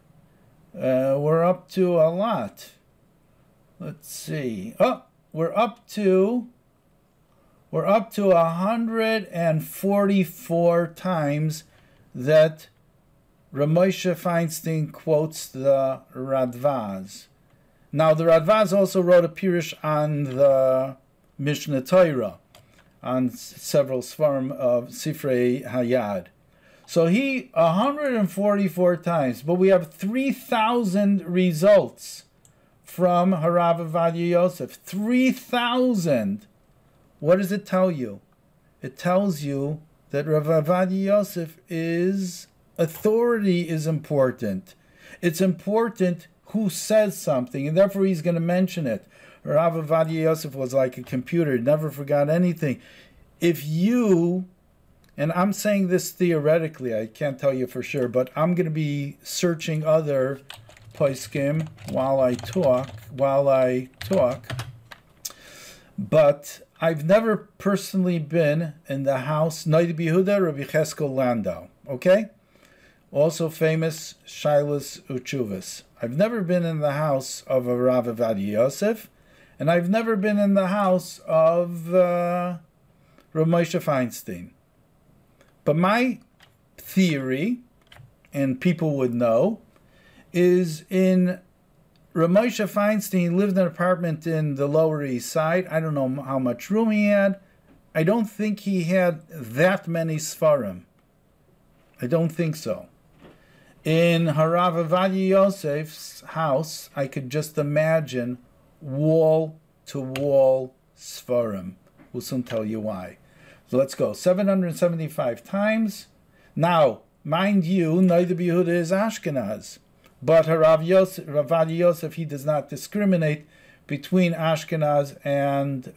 Speaker 1: We're up to a lot. Let's see. Oh, we're up to 144 times that Reb Moshe Feinstein quotes the Radvaz. Now, the Radvaz also wrote a pirush on the Mishnah Torah, on several Sfarim of Sifrei Hayad. So 144 times, but we have 3,000 results from Harav Avadia Yosef. 3,000. What does it tell you? It tells you that Rav Avadia Yosef authority is important. It's important who says something, and therefore he's going to mention it. Rav Avadia Yosef was like a computer, never forgot anything. If you, and I'm saying this theoretically, I can't tell you for sure, but I'm going to be searching other poskim while I talk. But I've never personally been in the house, Noid Yehuda, Rabbi Cheskel Landau, okay? Also famous Shilas Uchuvas. I've never been in the house of a Rav Avadia Yosef, and I've never been in the house of Rav Moshe Feinstein. But my theory, and people would know, is in Rav Moshe Feinstein lived in an apartment in the Lower East Side. I don't know how much room he had. I don't think he had that many Sfarim. I don't think so. In Harav Avadia Yosef's house, I could just imagine wall-to-wall Sfarim. We'll soon tell you why. So let's go. 775 times. Now, mind you, Noid Yehuda is Ashkenaz. But Rav Avadia Yosef, he does not discriminate between Ashkenaz and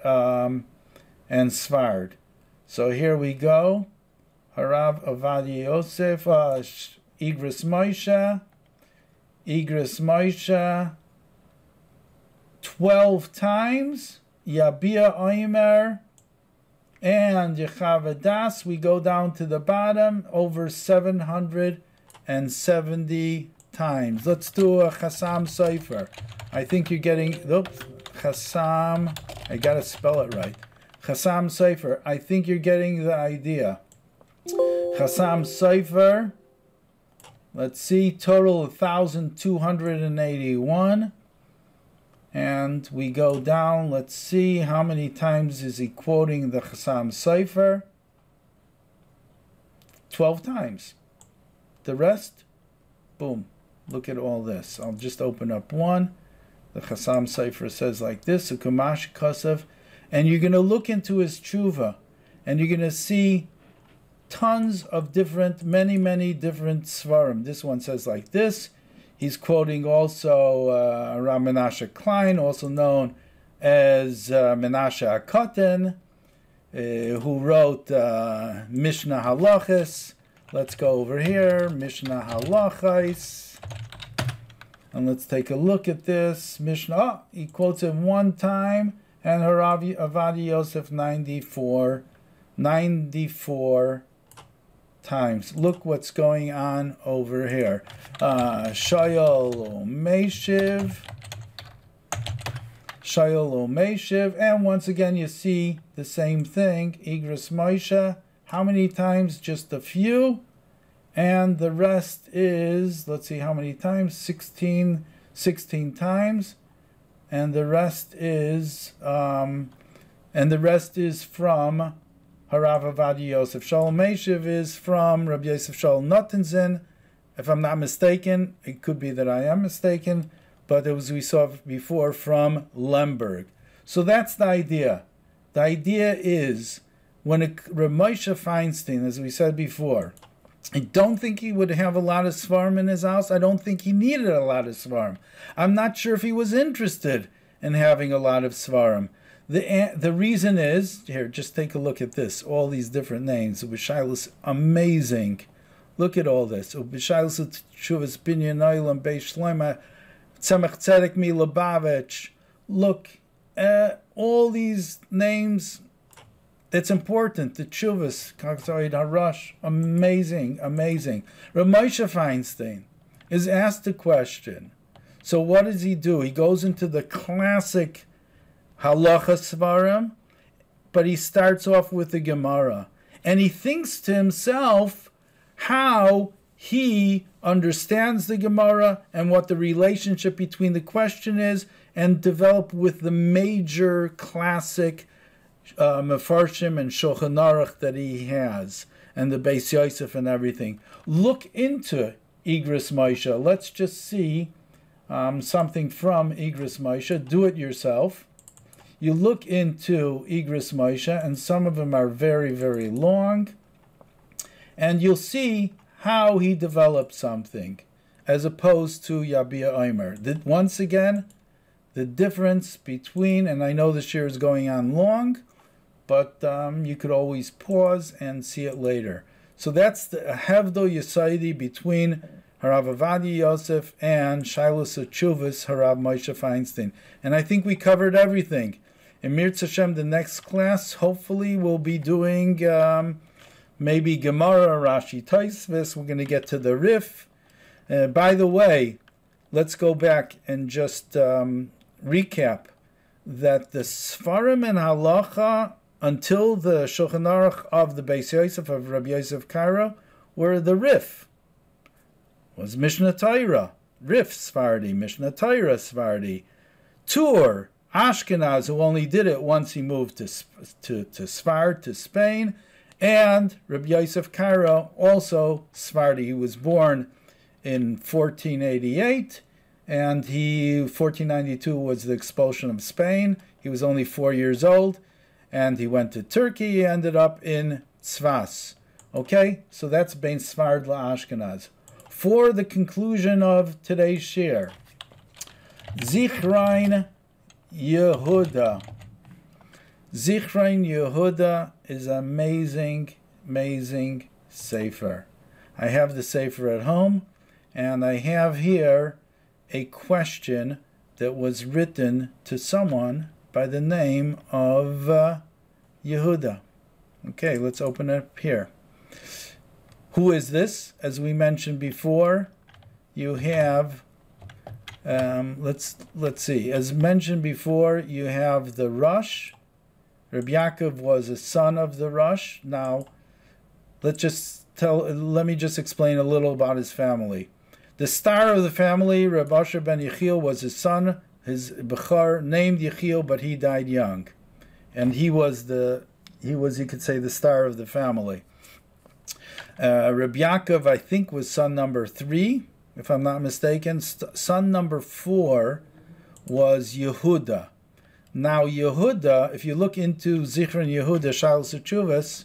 Speaker 1: Sfard. So here we go. Harav Avadia Yosef, Igris Moshe, 12 times. Yabia Omer and Yechav Das. We go down to the bottom, over 770 times. Let's do a Chassam Sofer. I think you're getting, Chassam, I gotta spell it right. Chassam Sofer. I think you're getting the idea. Chassam Sofer. Let's see, total 1,281. And we go down, let's see, how many times is he quoting the Chassam Sofer? 12 times. The rest, boom. Look at all this. I'll just open up one. The Chassam Sofer says like this, Ukumash Kosev, and you're going to look into his tshuva, and you're going to see tons of different, many different svarim. This one says like this. He's quoting also Rav Menashe Klein, also known as Menashe HaKoten, who wrote Mishnah Halachis. Let's go over here, Mishnah Halachis. And let's take a look at this. Mishnah, he quotes it one time, and Harav Avad Yosef 94 times. Look what's going on over here. Shayol Meshiv, and once again you see the same thing. Igros Moshe, how many times? Just a few, and the rest is, let's see how many times, 16 times, and the rest is from Harav Avad Yosef. Shalom Meshiv is from Rabbi Yosef Shalom Nottenzen. If I'm not mistaken, it could be that I am mistaken, but it was, we saw before, from Lemberg. So that's the idea. The idea is, when Reb Moshe Feinstein, as we said before, I don't think he would have a lot of Sfarim in his house. I don't think he needed a lot of Sfarim. I'm not sure if he was interested in having a lot of Sfarim. The reason is, here, just take a look at this, all these different names. Ubishailas, amazing. Look at all this. Ubishailas Tshuvas Binyan Olam Beish Shloima Tzemach Tzedek Mi Lubavitch. Look, all these names. It's important. The Tshuvas, Kagzoid Harash, amazing, amazing. Reb Moshe Feinstein is asked a question. So what does he do? He goes into the classic Halacha Svarim, but he starts off with the Gemara. And he thinks to himself how he understands the Gemara and what the relationship between the question is, and develop with the major classic Mefarshim and Shulchan Aruch that he has, and the Beis Yosef and everything. Look into Igros Moshe. Let's just see something from Igros Moshe. Do it yourself. You look into Igros Moshe, and some of them are very, very long, and you'll see how he developed something, as opposed to Yabia Omer. Once again, the difference between, and I know this year is going on long, but you could always pause and see it later. So that's the Hevdo Yesaidi between Harav Avad Yosef and Shilos Chuvas Harav Moshe Feinstein. And I think we covered everything. In Mirz Hashem, the next class, hopefully we'll be doing maybe Gemara, Rashi, Tosfos. We're going to get to the Rif. By the way, let's go back and just recap that the Sfarim and Halacha, until the Shulchan Aruch of the Beis Yosef of Rabbi Yosef Karo, were the Rif. Was Mishnah Torah, Rif Sephardi, Mishnah Torah Sephardi, Tur, Ashkenaz, who only did it once he moved to Sfard, to Spain, and Rabbi Yosef Karo, also Sephardi. He was born in 1488, and 1492 was the expulsion of Spain. He was only 4 years old, and he went to Turkey. He ended up in Tzfas. Okay, so that's Bein Sfard la Ashkenaz. For the conclusion of today's shir, Zichrein Yehuda. Zichrein Yehuda is amazing, amazing sefer. I have the sefer at home, and I have here a question that was written to someone by the name of Yehuda. Okay, let's open it up here. Who is this? As we mentioned before, you have, let's see. As mentioned before, you have the Rosh. Reb Yaakov was a son of the Rosh. Now, let me just explain a little about his family. The star of the family, Reb Asher ben Yechiel, was his son, his Bechar, named Yechiel, but he died young. And he was, you could say, the star of the family. Reb Yaakov, I think, was son number 3, if I'm not mistaken. Son number 4 was Yehuda. Now, Yehuda, if you look into Zichron Yehuda, Shalos Chuvas,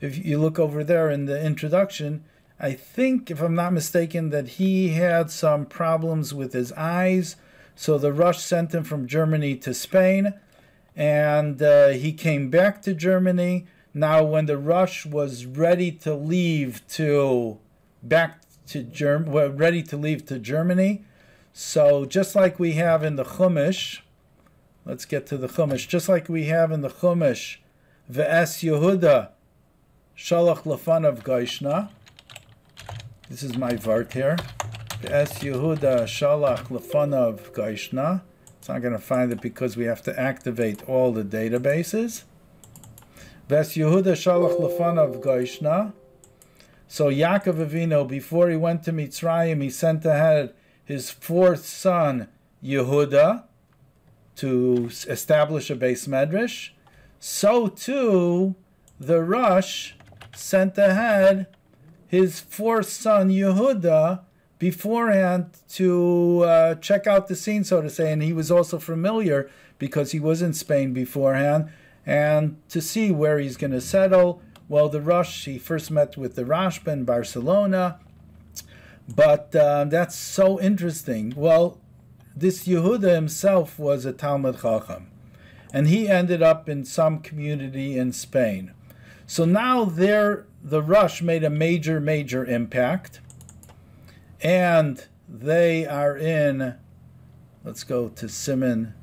Speaker 1: if you look over there in the introduction, I think, if I'm not mistaken, that he had some problems with his eyes, so the Rosh sent him from Germany to Spain, and he came back to Germany. Now, when the Rosh was ready to leave to Germany, so just like we have in the Chumash, Let's get to the Chumash. Just like we have in the Chumash, Ve'es Yehuda Shalach Lefanav Gaishna. This is my vart here. Ve'es Yehuda Shalach Lefanav Gaishna. It's not going to find it because we have to activate all the databases. Ve'es Yehuda Shalach Lefanav Gaishna. So Yaakov Avinu, before he went to Mitzrayim, he sent ahead his fourth son, Yehuda, to establish a base medrash. So too, the Rosh sent ahead his fourth son, Yehuda, beforehand to check out the scene, so to say. And he was also familiar, because he was in Spain beforehand, and to see where he's going to settle. Well, the Rosh, he first met with the Rashba in Barcelona, but that's so interesting. Well, this Yehuda himself was a Talmud Chacham, and he ended up in some community in Spain. So now the Rosh made a major impact, and they are in, let's go to Siman,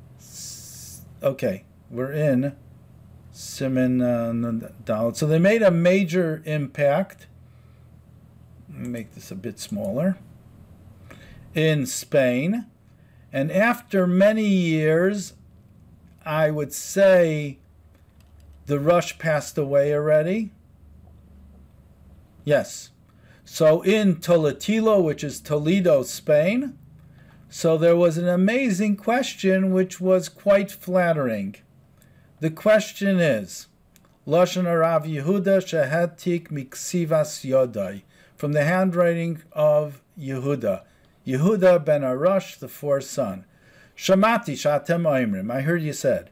Speaker 1: okay, we're in Siman Dalet. So they made a major impact. Let me make this a bit smaller. In Spain. And after many years, I would say the Rosh passed away already. Yes. So in Tolentino, which is Toledo, Spain, so there was an amazing question which was quite flattering. The question is, Lashon Rav Yehuda Shehatik Miksivas Yodai, from the handwriting of Yehuda. Yehuda ben Arash, the fourth son. Shamati Shatem Oimrim, I heard you said,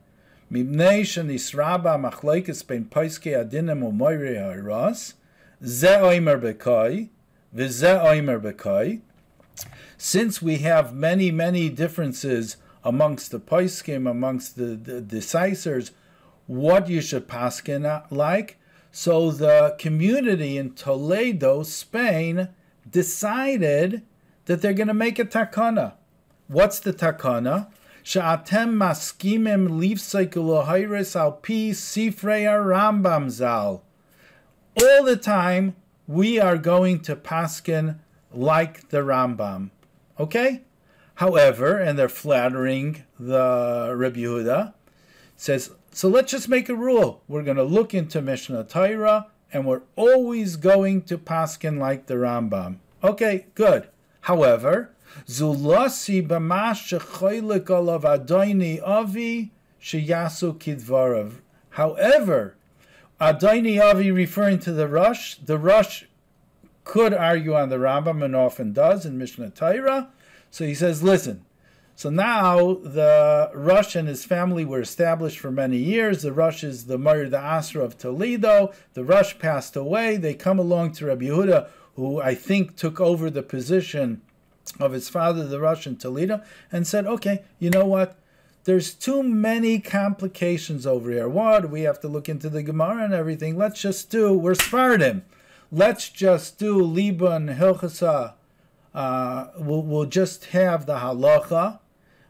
Speaker 1: Mibnei Shenisraba Machlekes ben Paiske Adinim Umoyre Hairas, Ze Oimer Bekai, Vize Oimer Bekai. Since we have many differences amongst the Paiskim, amongst the decisors, what you should paskin like. So the community in Toledo, Spain, decided that they're going to make a takana. What's the takana? Sha'atem maskimim lifseikulahayres al pi sifrei Rambam zal. All the time, we are going to paskin like the Rambam. Okay? However, and they're flattering the Rebbe Yehuda, says, so let's just make a rule. We're going to look into Mishnah Torah, and we're always going to paskin like the Rambam. Okay, good. However, Zulasi b'mash shechoylek olav Adoni Avi sheyasu kidvarav. However, Adoni Avi, referring to the Rosh could argue on the Rambam, and often does in Mishnah Torah. So he says, listen, so now the Rosh and his family were established for many years. The Rosh is the Meir the Asra of Toledo. The Rosh passed away. They come along to Rabbi Yehuda, who I think took over the position of his father, the Rosh in Toledo, and said, okay, you know what? There's too many complications over here. What? We have to look into the Gemara and everything. Let's just do, we're Spartan. Let's just do Liba and Hilchasa. We'll just have the halacha.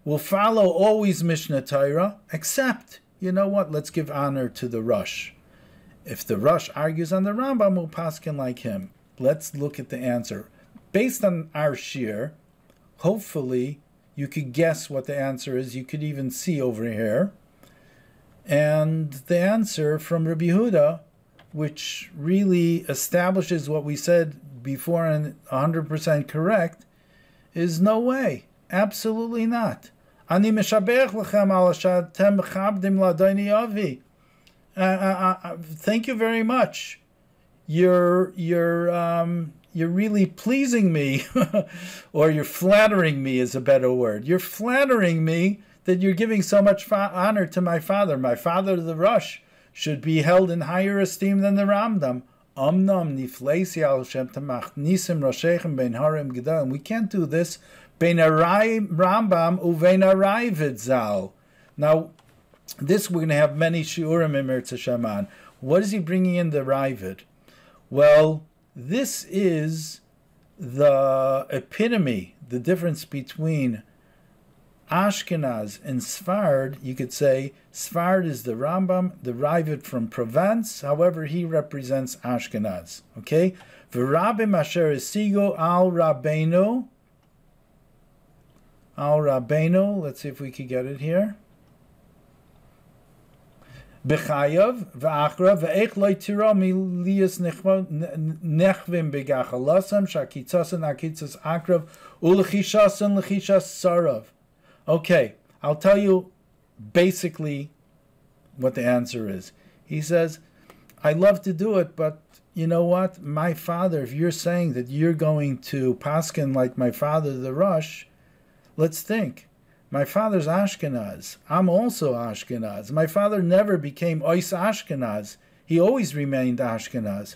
Speaker 1: We'll follow always Mishnah Torah, except, you know what, let's give honor to the Rosh. If the Rosh argues on the Rambam, we'll paskin like him. Let's look at the answer. Based on our shir, hopefully you could guess what the answer is. You could even see over here. And the answer from Rabbi Yehuda, which really establishes what we said before and 100% correct, is no way. Absolutely not. Ani meshabech lechem al shatem chabdim ladoni avi. Thank you very much. You're really pleasing me, or you're flattering me is a better word. You're flattering me that you're giving so much honor to my father. My father, the Rosh, should be held in higher esteem than the Rambam. Omnam nifleisi al shem tamach nisim roshechem ben harim gedalim. We can't do this. Ben Rambam uvein Ravid zal. Now, this we're going to have many shiurim in Mirza Shaman. What is he bringing in the Ravid? Well, this is the epitome, the difference between Ashkenaz and Sfard, you could say Sfard is the Rambam, derived from Provence. However, he represents Ashkenaz. Okay? V'rabim asher esigo al Rabbeinu. Al Rabbeinu. Let's see if we could get it here. B'chayav v'achra v'eich loy tira milias nechvim b'gachalasam shakitzasan akitzas akrav u'lechishasan lechishas sarav. Okay, I'll tell you basically what the answer is. He says, I love to do it, but you know what? My father, if you're saying that you're going to paskin like my father, the Rosh, let's think. My father's Ashkenaz. I'm also Ashkenaz. My father never became Ois Ashkenaz. He always remained Ashkenaz.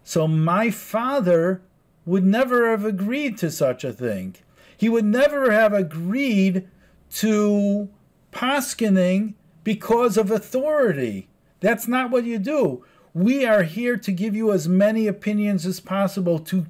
Speaker 1: So my father would never have agreed to such a thing. He would never have agreed to paskening because of authority. That's not what you do. We are here to give you as many opinions as possible to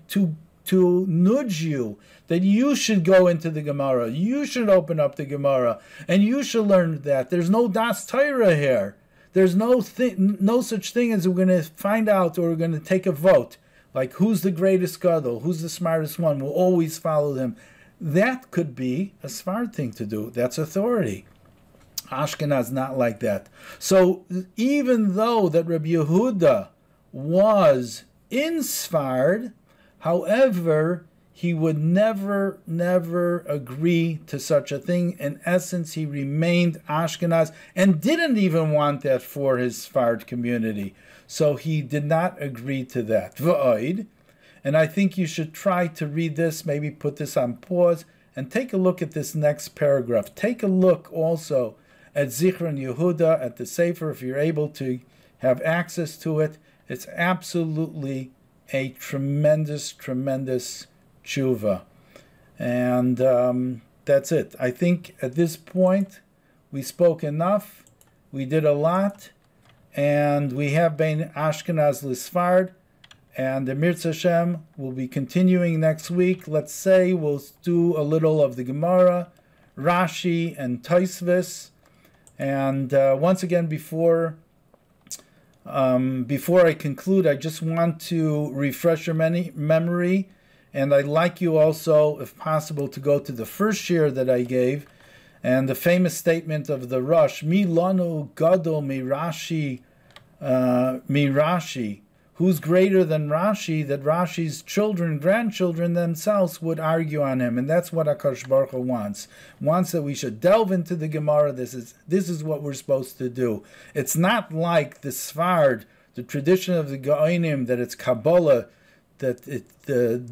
Speaker 1: nudge you that you should go into the Gemara. You should open up the Gemara and you should learn that. There's no Das Torah here. There's no such thing as we're going to find out or we're going to take a vote. Like who's the greatest gadol, who's the smartest one, we'll always follow them. That could be a smart thing to do. That's authority. Ashkenaz not like that. So even though that Rabbi Yehuda was in Sfard, however, he would never agree to such a thing. In essence, he remained Ashkenaz and didn't even want that for his Sfard community. So he did not agree to that. V'oid. And I think you should try to read this, maybe put this on pause, and take a look at this next paragraph. Take a look also at Zichron Yehuda, at the Sefer, if you're able to have access to it. It's absolutely a tremendous tshuva. And that's it. I think at this point, we spoke enough. We did a lot. And we have been Ashkenaz L'Sfard. And the Mirza Hashem will be continuing next week. Let's say we'll do a little of the Gemara, Rashi, and Tosfos. And once again, before I conclude, I just want to refresh your memory. And I'd like you also, if possible, to go to the first shir that I gave. And the famous statement of the Rosh, Mi lanu gadol mi Rashi, who's greater than Rashi, that Rashi's children, grandchildren themselves would argue on him. And that's what HaKadosh Baruch Hu wants. Wants that we should delve into the Gemara. This is what we're supposed to do. It's not like the Sfard, the tradition of the Gaonim, that it's Kabbalah, that the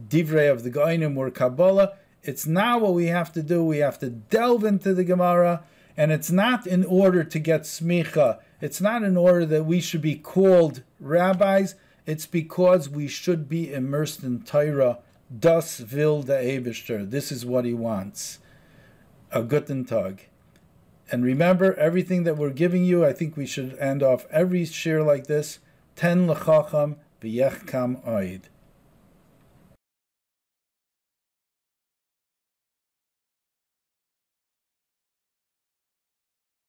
Speaker 1: Divrei of the Gaonim were Kabbalah. It's now what we have to do. We have to delve into the Gemara. And it's not in order to get smicha. It's not in order that we should be called rabbis. It's because we should be immersed in Torah. Das will der Eibishter. This is what he wants. A guten Tag. And remember, everything that we're giving you, I think we should end off every shir like this. Ten l'chacham v'yechkam oid.